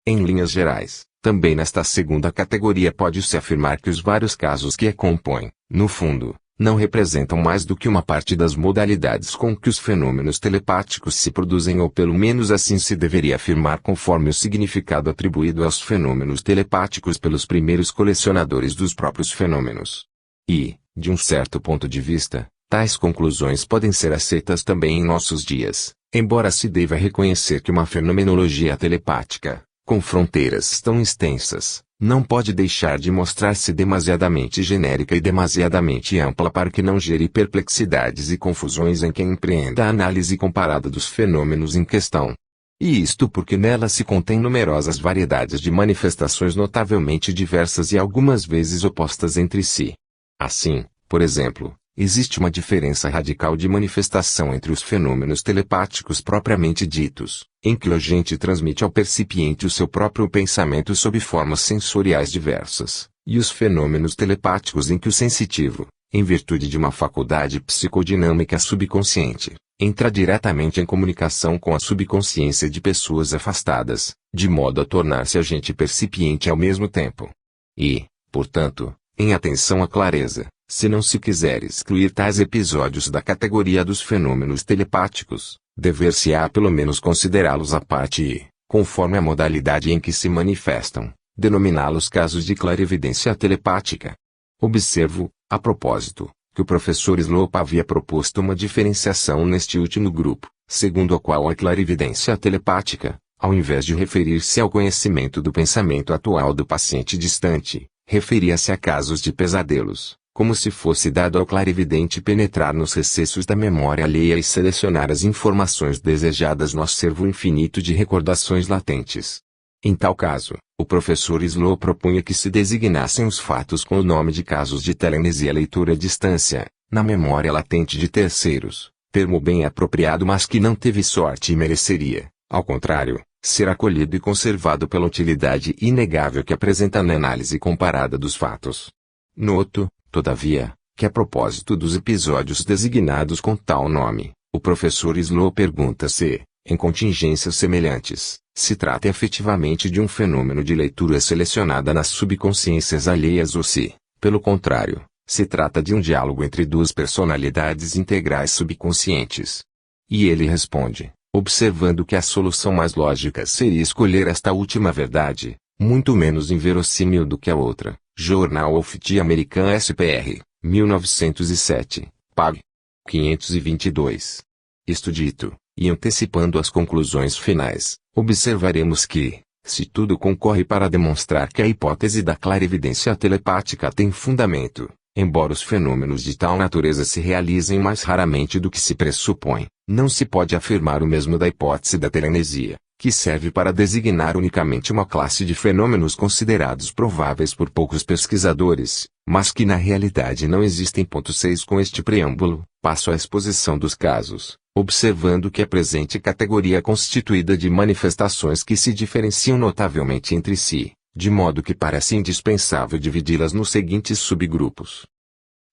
Em linhas gerais, Também nesta segunda categoria pode-se afirmar que os vários casos que a compõem, no fundo, não representam mais do que uma parte das modalidades com que os fenômenos telepáticos se produzem, ou pelo menos assim se deveria afirmar conforme o significado atribuído aos fenômenos telepáticos pelos primeiros colecionadores dos próprios fenômenos. E, de um certo ponto de vista, tais conclusões podem ser aceitas também em nossos dias, embora se deva reconhecer que uma fenomenologia telepática, com fronteiras tão extensas, não pode deixar de mostrar-se demasiadamente genérica e demasiadamente ampla para que não gere perplexidades e confusões em quem empreenda a análise comparada dos fenômenos em questão. E isto porque nela se contém numerosas variedades de manifestações notavelmente diversas e algumas vezes opostas entre si. Assim, por exemplo, existe uma diferença radical de manifestação entre os fenômenos telepáticos propriamente ditos, em que o agente transmite ao percipiente o seu próprio pensamento sob formas sensoriais diversas, e os fenômenos telepáticos em que o sensitivo, em virtude de uma faculdade psicodinâmica subconsciente, entra diretamente em comunicação com a subconsciência de pessoas afastadas, de modo a tornar-se agente percipiente ao mesmo tempo. E, portanto, em atenção à clareza, se não se quiser excluir tais episódios da categoria dos fenômenos telepáticos, dever-se-á pelo menos considerá-los à parte e, conforme a modalidade em que se manifestam, denominá-los casos de clarividência telepática. Observo, a propósito, que o professor Slope havia proposto uma diferenciação neste último grupo, segundo a qual a clarividência telepática, ao invés de referir-se ao conhecimento do pensamento atual do paciente distante, referia-se a casos de pesadelos, como se fosse dado ao clarividente penetrar nos recessos da memória alheia e selecionar as informações desejadas no acervo infinito de recordações latentes. Em tal caso, o professor Slope propunha que se designassem os fatos com o nome de casos de telenesia leitura à distância, na memória latente de terceiros, termo bem apropriado mas que não teve sorte e mereceria, ao contrário, ser acolhido e conservado pela utilidade inegável que apresenta na análise comparada dos fatos. Noto, todavia, que a propósito dos episódios designados com tal nome, o professor Slope pergunta se, em contingências semelhantes, se trata efetivamente de um fenômeno de leitura selecionada nas subconsciências alheias ou se, pelo contrário, se trata de um diálogo entre duas personalidades integrais subconscientes. E ele responde, observando que a solução mais lógica seria escolher esta última verdade, muito menos inverossímil do que a outra. Journal of the American SPR, 1907, pág. 522. Isto dito, e antecipando as conclusões finais, observaremos que, se tudo concorre para demonstrar que a hipótese da clarividência telepática tem fundamento, embora os fenômenos de tal natureza se realizem mais raramente do que se pressupõe, não se pode afirmar o mesmo da hipótese da telenesia, que serve para designar unicamente uma classe de fenômenos considerados prováveis por poucos pesquisadores, mas que na realidade não existem. 6 Com este preâmbulo, passo à exposição dos casos, observando que a presente categoria é constituída de manifestações que se diferenciam notavelmente entre si, de modo que parece indispensável dividi-las nos seguintes subgrupos.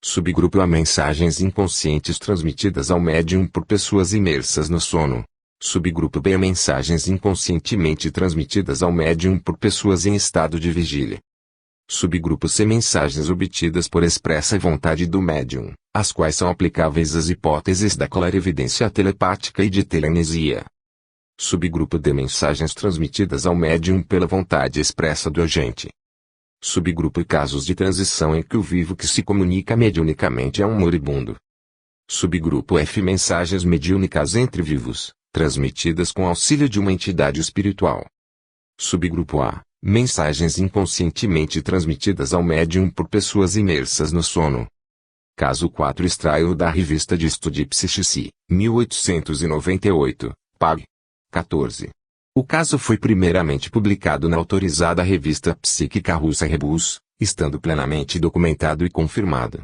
Subgrupo A: mensagens inconscientes transmitidas ao médium por pessoas imersas no sono. Subgrupo B: mensagens inconscientemente transmitidas ao médium por pessoas em estado de vigília. Subgrupo C: mensagens obtidas por expressa vontade do médium, as quais são aplicáveis às hipóteses da clarividência telepática e de telenesia. Subgrupo D: mensagens transmitidas ao médium pela vontade expressa do agente. Subgrupo E: casos de transição em que o vivo que se comunica mediunicamente é um moribundo. Subgrupo F: mensagens mediúnicas entre vivos, transmitidas com auxílio de uma entidade espiritual. Subgrupo A: mensagens inconscientemente transmitidas ao médium por pessoas imersas no sono. Caso 4: extraio da Revista de Estudo de Psiquiatria, 1898, pág. 14. O caso foi primeiramente publicado na autorizada revista Psíquica Russa Rebus, estando plenamente documentado e confirmado.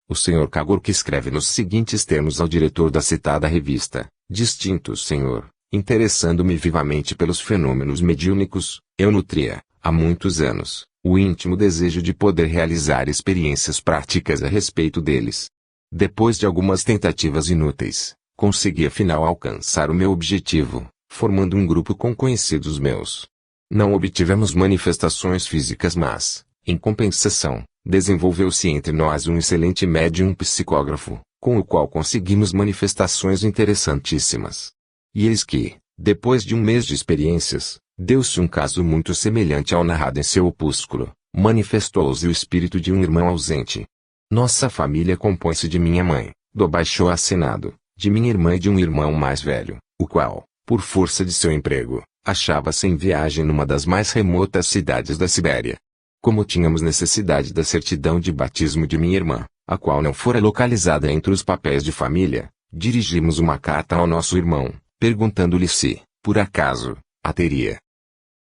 O Sr. Kagork escreve nos seguintes termos ao diretor da citada revista: distinto senhor, interessando-me vivamente pelos fenômenos mediúnicos, eu nutria, há muitos anos, o íntimo desejo de poder realizar experiências práticas a respeito deles. Depois de algumas tentativas inúteis, consegui afinal alcançar o meu objetivo, formando um grupo com conhecidos meus. Não obtivemos manifestações físicas, mas, em compensação, desenvolveu-se entre nós um excelente médium psicógrafo, com o qual conseguimos manifestações interessantíssimas. E eis que, depois de um mês de experiências, deu-se um caso muito semelhante ao narrado em seu opúsculo. Manifestou-se o espírito de um irmão ausente. Nossa família compõe-se de minha mãe, do baixo assinado, de minha irmã e de um irmão mais velho, o qual, por força de seu emprego, achava-se em viagem numa das mais remotas cidades da Sibéria. Como tínhamos necessidade da certidão de batismo de minha irmã, a qual não fora localizada entre os papéis de família, dirigimos uma carta ao nosso irmão, perguntando-lhe se, por acaso, a teria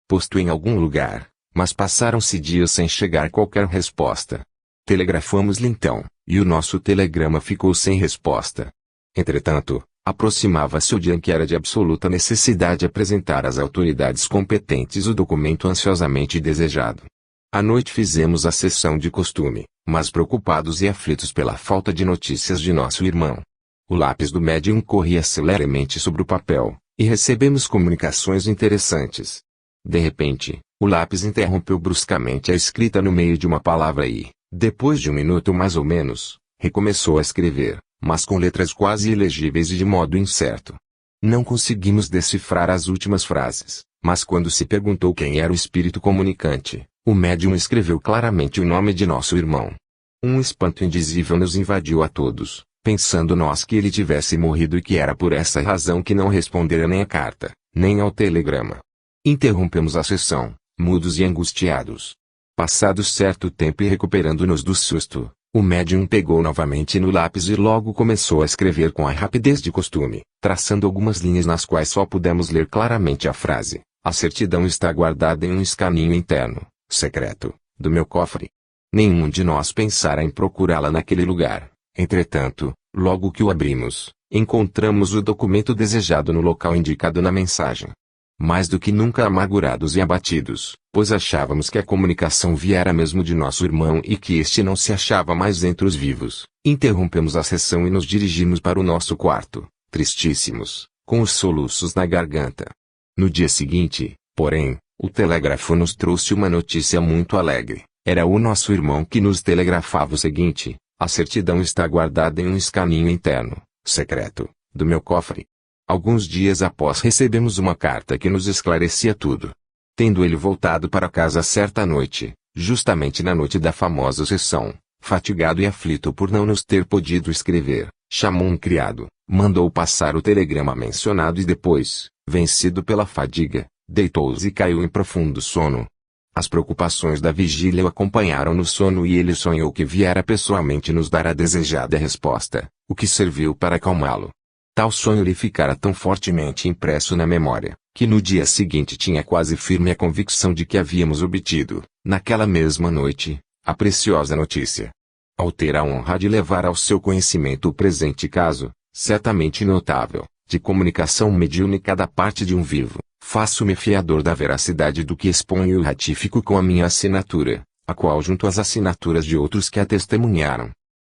posto em algum lugar, mas passaram-se dias sem chegar qualquer resposta. Telegrafamos-lhe então, e o nosso telegrama ficou sem resposta. Entretanto, aproximava-se o dia em que era de absoluta necessidade apresentar às autoridades competentes o documento ansiosamente desejado. À noite fizemos a sessão de costume, mas preocupados e aflitos pela falta de notícias de nosso irmão. O lápis do médium corria celeremente sobre o papel, e recebemos comunicações interessantes. De repente, o lápis interrompeu bruscamente a escrita no meio de uma palavra e, depois de um minuto mais ou menos, recomeçou a escrever, mas com letras quase ilegíveis e de modo incerto. Não conseguimos decifrar as últimas frases, mas quando se perguntou quem era o espírito comunicante, o médium escreveu claramente o nome de nosso irmão. Um espanto indizível nos invadiu a todos, pensando nós que ele tivesse morrido e que era por essa razão que não respondera nem à carta, nem ao telegrama. Interrompemos a sessão, mudos e angustiados. Passado certo tempo e recuperando-nos do susto, o médium pegou novamente no lápis e logo começou a escrever com a rapidez de costume, traçando algumas linhas nas quais só pudemos ler claramente a frase: a certidão está guardada em um escaninho interno, secreto, do meu cofre. Nenhum de nós pensara em procurá-la naquele lugar. Entretanto, logo que o abrimos, encontramos o documento desejado no local indicado na mensagem. Mais do que nunca amargurados e abatidos, pois achávamos que a comunicação viera mesmo de nosso irmão e que este não se achava mais entre os vivos, interrompemos a sessão e nos dirigimos para o nosso quarto, tristíssimos, com os soluços na garganta. No dia seguinte, porém, o telégrafo nos trouxe uma notícia muito alegre. Era o nosso irmão que nos telegrafava o seguinte: a certidão está guardada em um escaninho interno, secreto, do meu cofre. Alguns dias após recebemos uma carta que nos esclarecia tudo. Tendo ele voltado para casa certa noite, justamente na noite da famosa sessão, fatigado e aflito por não nos ter podido escrever, chamou um criado, mandou passar o telegrama mencionado e depois, vencido pela fadiga, deitou-se e caiu em profundo sono. As preocupações da vigília o acompanharam no sono e ele sonhou que viera pessoalmente nos dar a desejada resposta, o que serviu para acalmá-lo. Tal sonho lhe ficara tão fortemente impresso na memória, que no dia seguinte tinha quase firme a convicção de que havíamos obtido, naquela mesma noite, a preciosa notícia. Ao ter a honra de levar ao seu conhecimento o presente caso, certamente notável, de comunicação mediúnica da parte de um vivo, faço-me fiador da veracidade do que exponho e o ratifico com a minha assinatura, a qual junto às assinaturas de outros que a testemunharam.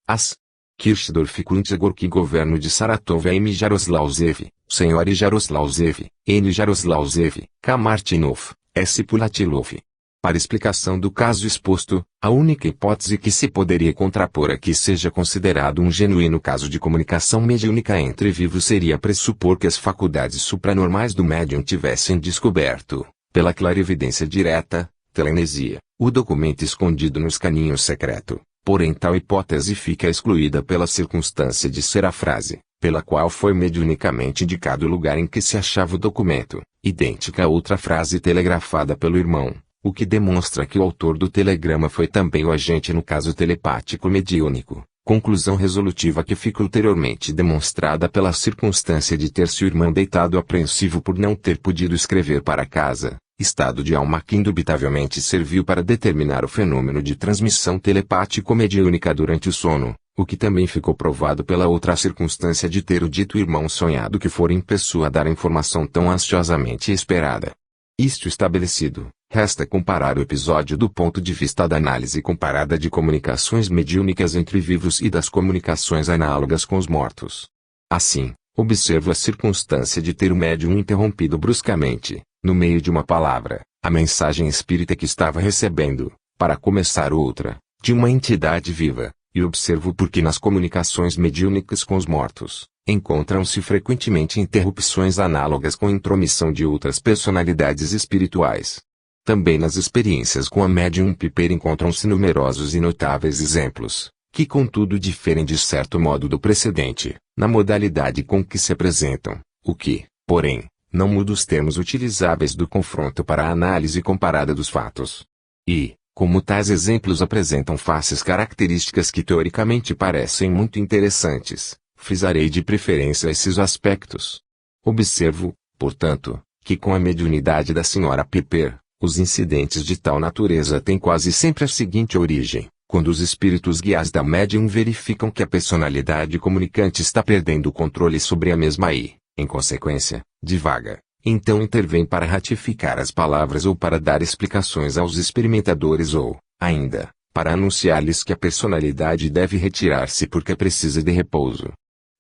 As Kirchdorf Kuntzegorki Governo de Saratov M. Jaroslavzev, Sr. Jaroslavzev, N. Jaroslavzev, K. Martinov, S. Pulatilov. Para explicação do caso exposto, a única hipótese que se poderia contrapor a que seja considerado um genuíno caso de comunicação mediúnica entre vivos seria pressupor que as faculdades supranormais do médium tivessem descoberto, pela clarividência direta, telenesia, o documento escondido no escaninho secreto. Porém tal hipótese fica excluída pela circunstância de ser a frase, pela qual foi mediunicamente indicado o lugar em que se achava o documento, idêntica a outra frase telegrafada pelo irmão, o que demonstra que o autor do telegrama foi também o agente no caso telepático mediúnico, conclusão resolutiva que fica ulteriormente demonstrada pela circunstância de ter seu irmão deitado apreensivo por não ter podido escrever para casa. Estado de alma que indubitavelmente serviu para determinar o fenômeno de transmissão telepático-mediúnica durante o sono, o que também ficou provado pela outra circunstância de ter o dito irmão sonhado que fora em pessoa dar a informação tão ansiosamente esperada. Isto estabelecido, resta comparar o episódio do ponto de vista da análise comparada de comunicações mediúnicas entre vivos e das comunicações análogas com os mortos. Assim, observo a circunstância de ter o médium interrompido bruscamente, no meio de uma palavra, a mensagem espírita que estava recebendo, para começar outra, de uma entidade viva, e observo porque nas comunicações mediúnicas com os mortos, encontram-se frequentemente interrupções análogas com intromissão de outras personalidades espirituais. Também nas experiências com a médium Piper encontram-se numerosos e notáveis exemplos, que contudo diferem de certo modo do precedente, na modalidade com que se apresentam, o que, porém, não muda os termos utilizáveis do confronto para a análise comparada dos fatos. E, como tais exemplos apresentam faces características que teoricamente parecem muito interessantes, frisarei de preferência esses aspectos. Observo, portanto, que com a mediunidade da senhora Piper, os incidentes de tal natureza têm quase sempre a seguinte origem: quando os espíritos guias da médium verificam que a personalidade comunicante está perdendo o controle sobre a mesma e, em consequência, divaga, então intervém para ratificar as palavras ou para dar explicações aos experimentadores ou, ainda, para anunciar-lhes que a personalidade deve retirar-se porque precisa de repouso.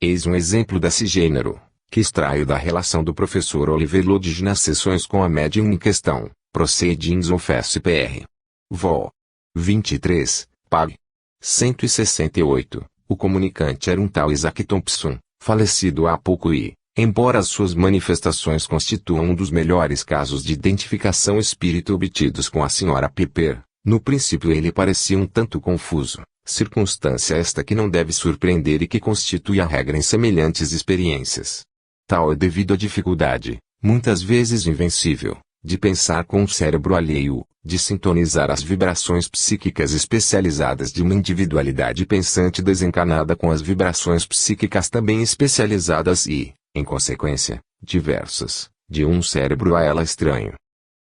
Eis um exemplo desse gênero, que extraio da relação do professor Oliver Lodge nas sessões com a médium em questão, Proceedings of SPR. Vol. 23, Pag. 168, o comunicante era um tal Isaac Thompson, falecido há pouco e, embora as suas manifestações constituam um dos melhores casos de identificação espírita obtidos com a senhora Piper, no princípio ele parecia um tanto confuso, circunstância esta que não deve surpreender e que constitui a regra em semelhantes experiências. Tal é devido à dificuldade, muitas vezes invencível, de pensar com o cérebro alheio, de sintonizar as vibrações psíquicas especializadas de uma individualidade pensante desencanada com as vibrações psíquicas também especializadas e, em consequência, diversas, de um cérebro a ela estranho.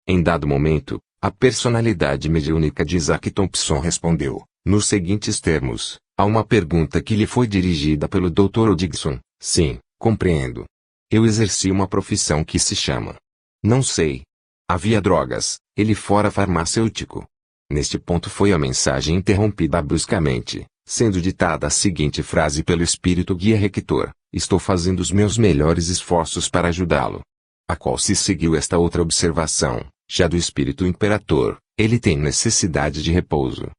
Em dado momento, a personalidade mediúnica de Isaac Thompson respondeu, nos seguintes termos, a uma pergunta que lhe foi dirigida pelo Dr. Odgson: sim, compreendo. Eu exerci uma profissão que se chama. Não sei. Havia drogas, ele fora farmacêutico. Neste ponto foi a mensagem interrompida bruscamente, sendo ditada a seguinte frase pelo espírito guia rector: estou fazendo os meus melhores esforços para ajudá-lo. A qual se seguiu esta outra observação, já do espírito imperator: ele tem necessidade de repouso.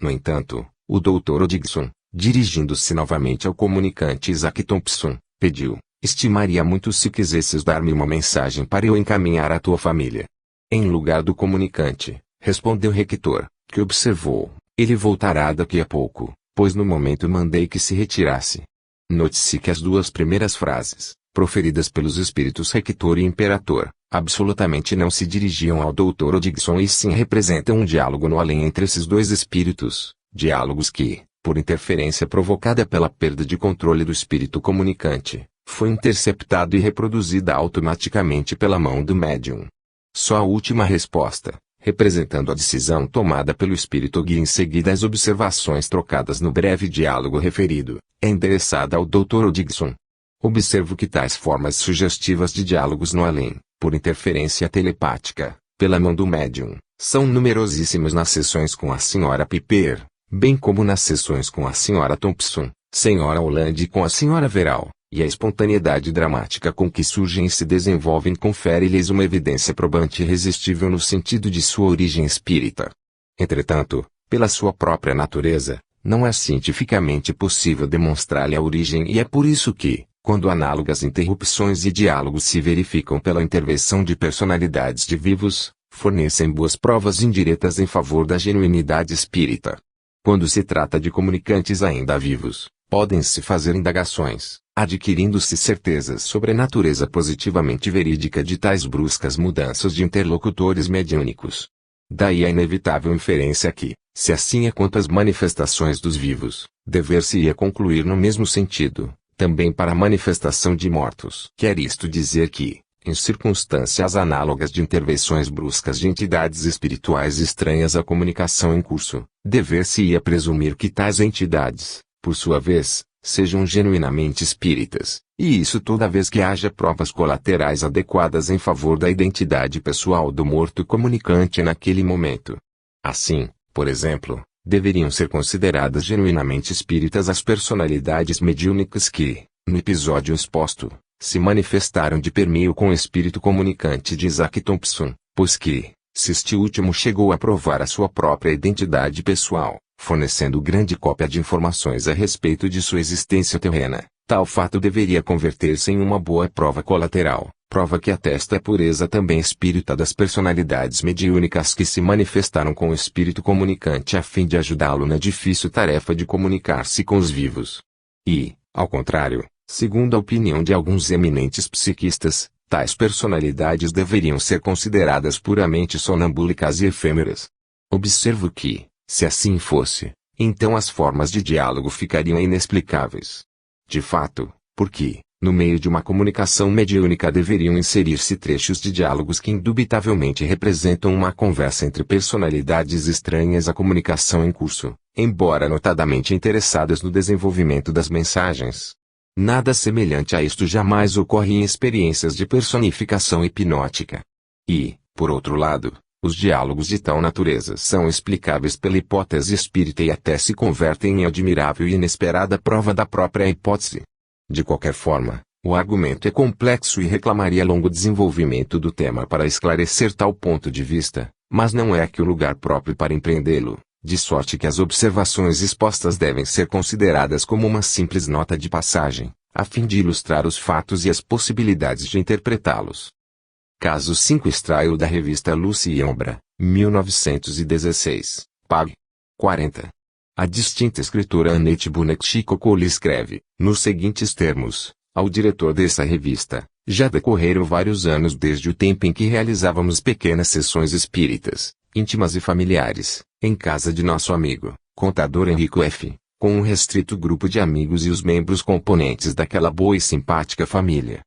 No entanto, o Dr. Odgson, dirigindo-se novamente ao comunicante Isaac Thompson, pediu: estimaria muito se quisesses dar-me uma mensagem para eu encaminhar à tua família. Em lugar do comunicante, respondeu o rector, que observou: ele voltará daqui a pouco, pois no momento mandei que se retirasse. Note-se que as duas primeiras frases, proferidas pelos espíritos rector e imperator, absolutamente não se dirigiam ao Dr. Odgson e sim representam um diálogo no além entre esses dois espíritos, diálogos que, por interferência provocada pela perda de controle do espírito comunicante, foi interceptado e reproduzida automaticamente pela mão do médium. Só a última resposta, representando a decisão tomada pelo espírito guia em seguida às observações trocadas no breve diálogo referido, é endereçada ao Dr. Odgson. Observo que tais formas sugestivas de diálogos no além, por interferência telepática, pela mão do médium, são numerosíssimas nas sessões com a senhora Piper, bem como nas sessões com a senhora Thompson, senhora Holland e com a senhora Veral. E a espontaneidade dramática com que surgem e se desenvolvem confere-lhes uma evidência probante e irresistível no sentido de sua origem espírita. Entretanto, pela sua própria natureza, não é cientificamente possível demonstrar-lhe a origem e é por isso que, quando análogas interrupções e diálogos se verificam pela intervenção de personalidades de vivos, fornecem boas provas indiretas em favor da genuinidade espírita. Quando se trata de comunicantes ainda vivos, podem-se fazer indagações, adquirindo-se certezas sobre a natureza positivamente verídica de tais bruscas mudanças de interlocutores mediúnicos. Daí a inevitável inferência que, se assim é quanto às manifestações dos vivos, dever-se-ia concluir no mesmo sentido, também para a manifestação de mortos. Quer isto dizer que, em circunstâncias análogas de intervenções bruscas de entidades espirituais estranhas à comunicação em curso, dever-se-ia presumir que tais entidades, por sua vez, sejam genuinamente espíritas, e isso toda vez que haja provas colaterais adequadas em favor da identidade pessoal do morto comunicante naquele momento. Assim, por exemplo, deveriam ser consideradas genuinamente espíritas as personalidades mediúnicas que, no episódio exposto, se manifestaram de permeio com o espírito comunicante de Isaac Thompson, pois que, Se este último chegou a provar a sua própria identidade pessoal, fornecendo grande cópia de informações a respeito de sua existência terrena, tal fato deveria converter-se em uma boa prova colateral, prova que atesta a pureza também espírita das personalidades mediúnicas que se manifestaram com o espírito comunicante a fim de ajudá-lo na difícil tarefa de comunicar-se com os vivos. E, ao contrário, segundo a opinião de alguns eminentes psiquistas, tais personalidades deveriam ser consideradas puramente sonambúlicas e efêmeras. Observo que, se assim fosse, então as formas de diálogo ficariam inexplicáveis. De fato, porque, no meio de uma comunicação mediúnica deveriam inserir-se trechos de diálogos que indubitavelmente representam uma conversa entre personalidades estranhas à comunicação em curso, embora notadamente interessadas no desenvolvimento das mensagens. Nada semelhante a isto jamais ocorre em experiências de personificação hipnótica. E, por outro lado, os diálogos de tal natureza são explicáveis pela hipótese espírita e até se convertem em admirável e inesperada prova da própria hipótese. De qualquer forma, o argumento é complexo e reclamaria longo desenvolvimento do tema para esclarecer tal ponto de vista, mas não é aqui o lugar próprio para empreendê-lo, de sorte que as observações expostas devem ser consideradas como uma simples nota de passagem, a fim de ilustrar os fatos e as possibilidades de interpretá-los. Caso 5 extraio da revista Luz e Ombra, 1916, pág. 40. A distinta escritora Annette Bunetchico lhe escreve, nos seguintes termos, ao diretor dessa revista: já decorreram vários anos desde o tempo em que realizávamos pequenas sessões espíritas, íntimas e familiares, em casa de nosso amigo, contador Henrico F., com um restrito grupo de amigos e os membros componentes daquela boa e simpática família.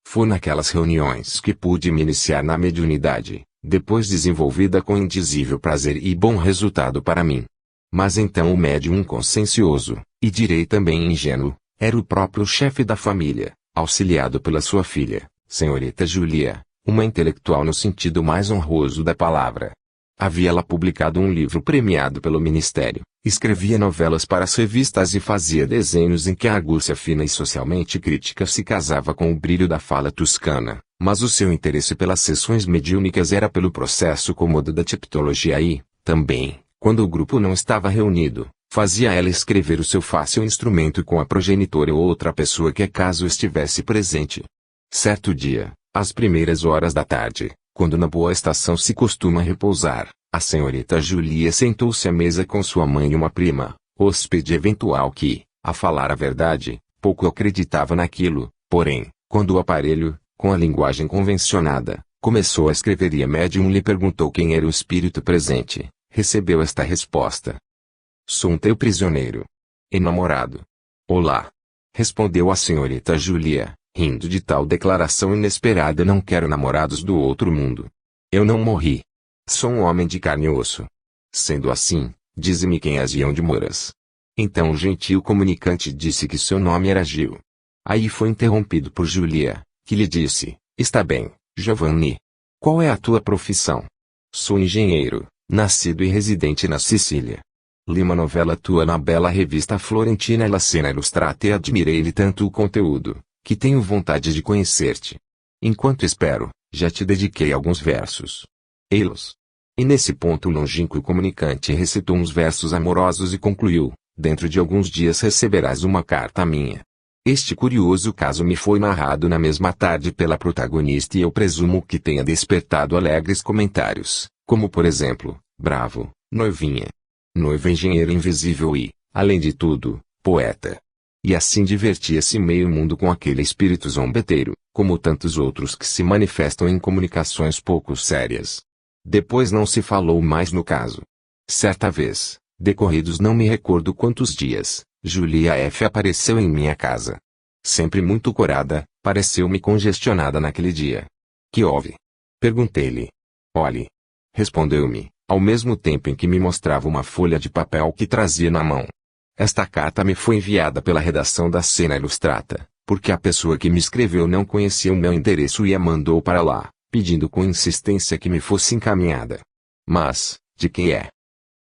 Foi naquelas reuniões que pude me iniciar na mediunidade, depois desenvolvida com indizível prazer e bom resultado para mim. Mas então o médium consciencioso, e direi também ingênuo, era o próprio chefe da família, auxiliado pela sua filha, senhorita Julia, uma intelectual no sentido mais honroso da palavra. Havia ela publicado um livro premiado pelo Ministério, escrevia novelas para as revistas e fazia desenhos em que a argúcia fina e socialmente crítica se casava com o brilho da fala toscana, mas o seu interesse pelas sessões mediúnicas era pelo processo cômodo da tipologia e, também, quando o grupo não estava reunido, fazia ela escrever o seu fácil instrumento com a progenitora ou outra pessoa que acaso estivesse presente. Certo dia, às primeiras horas da tarde, quando na boa estação se costuma repousar, a senhorita Julia sentou-se à mesa com sua mãe e uma prima, hóspede eventual que, a falar a verdade, pouco acreditava naquilo, porém, quando o aparelho, com a linguagem convencionada, começou a escrever e a médium lhe perguntou quem era o espírito presente, recebeu esta resposta: "Sou um teu prisioneiro. Enamorado." "Olá," respondeu a senhorita Julia, rindo de tal declaração inesperada. "Não quero namorados do outro mundo. Eu não morri. Sou um homem de carne e osso. Sendo assim, dize-me quem és e onde moras." Então o gentil comunicante disse que seu nome era Gil. Aí foi interrompido por Julia, que lhe disse: "Está bem, Giovanni. Qual é a tua profissão?" "Sou engenheiro, nascido e residente na Sicília. Li uma novela tua na bela revista Florentina La Cena Illustrata e admirei-lhe tanto o conteúdo, que tenho vontade de conhecer-te. Enquanto espero, já te dediquei alguns versos. Ei-los." E nesse ponto o longínquo comunicante recitou uns versos amorosos e concluiu: "Dentro de alguns dias receberás uma carta minha." Este curioso caso me foi narrado na mesma tarde pela protagonista e eu presumo que tenha despertado alegres comentários, como por exemplo: "Bravo, noivinha. Noiva engenheiro invisível e, além de tudo, poeta." E assim divertia-se meio mundo com aquele espírito zombeteiro, como tantos outros que se manifestam em comunicações pouco sérias. Depois não se falou mais no caso. Certa vez, decorridos não me recordo quantos dias, Julia F. apareceu em minha casa. Sempre muito corada, pareceu-me congestionada naquele dia. "Que houve?" perguntei-lhe. "Olhe," respondeu-me, ao mesmo tempo em que me mostrava uma folha de papel que trazia na mão. "Esta carta me foi enviada pela redação da Cena Illustrata, porque a pessoa que me escreveu não conhecia o meu endereço e a mandou para lá, pedindo com insistência que me fosse encaminhada." "Mas, de quem é?"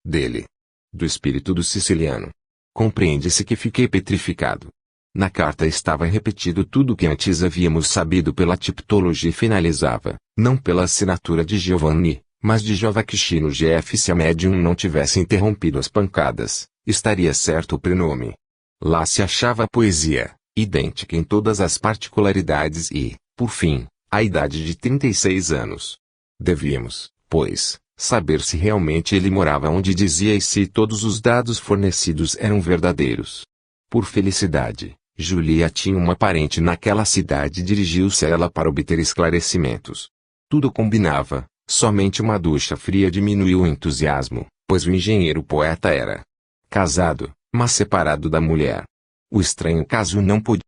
"Dele. Do espírito do siciliano." Compreende-se que fiquei petrificado. Na carta estava repetido tudo o que antes havíamos sabido pela tipologia e finalizava, não pela assinatura de Giovanni, Mas de Jovakishino GF, se a médium não tivesse interrompido as pancadas, estaria certo o prenome. Lá se achava a poesia, idêntica em todas as particularidades e, por fim, a idade de 36 anos. Devíamos, pois, saber se realmente ele morava onde dizia e se todos os dados fornecidos eram verdadeiros. Por felicidade, Julia tinha uma parente naquela cidade e dirigiu-se a ela para obter esclarecimentos. Tudo combinava, somente uma ducha fria diminuiu o entusiasmo, pois o engenheiro poeta era casado, mas separado da mulher. O estranho caso não podia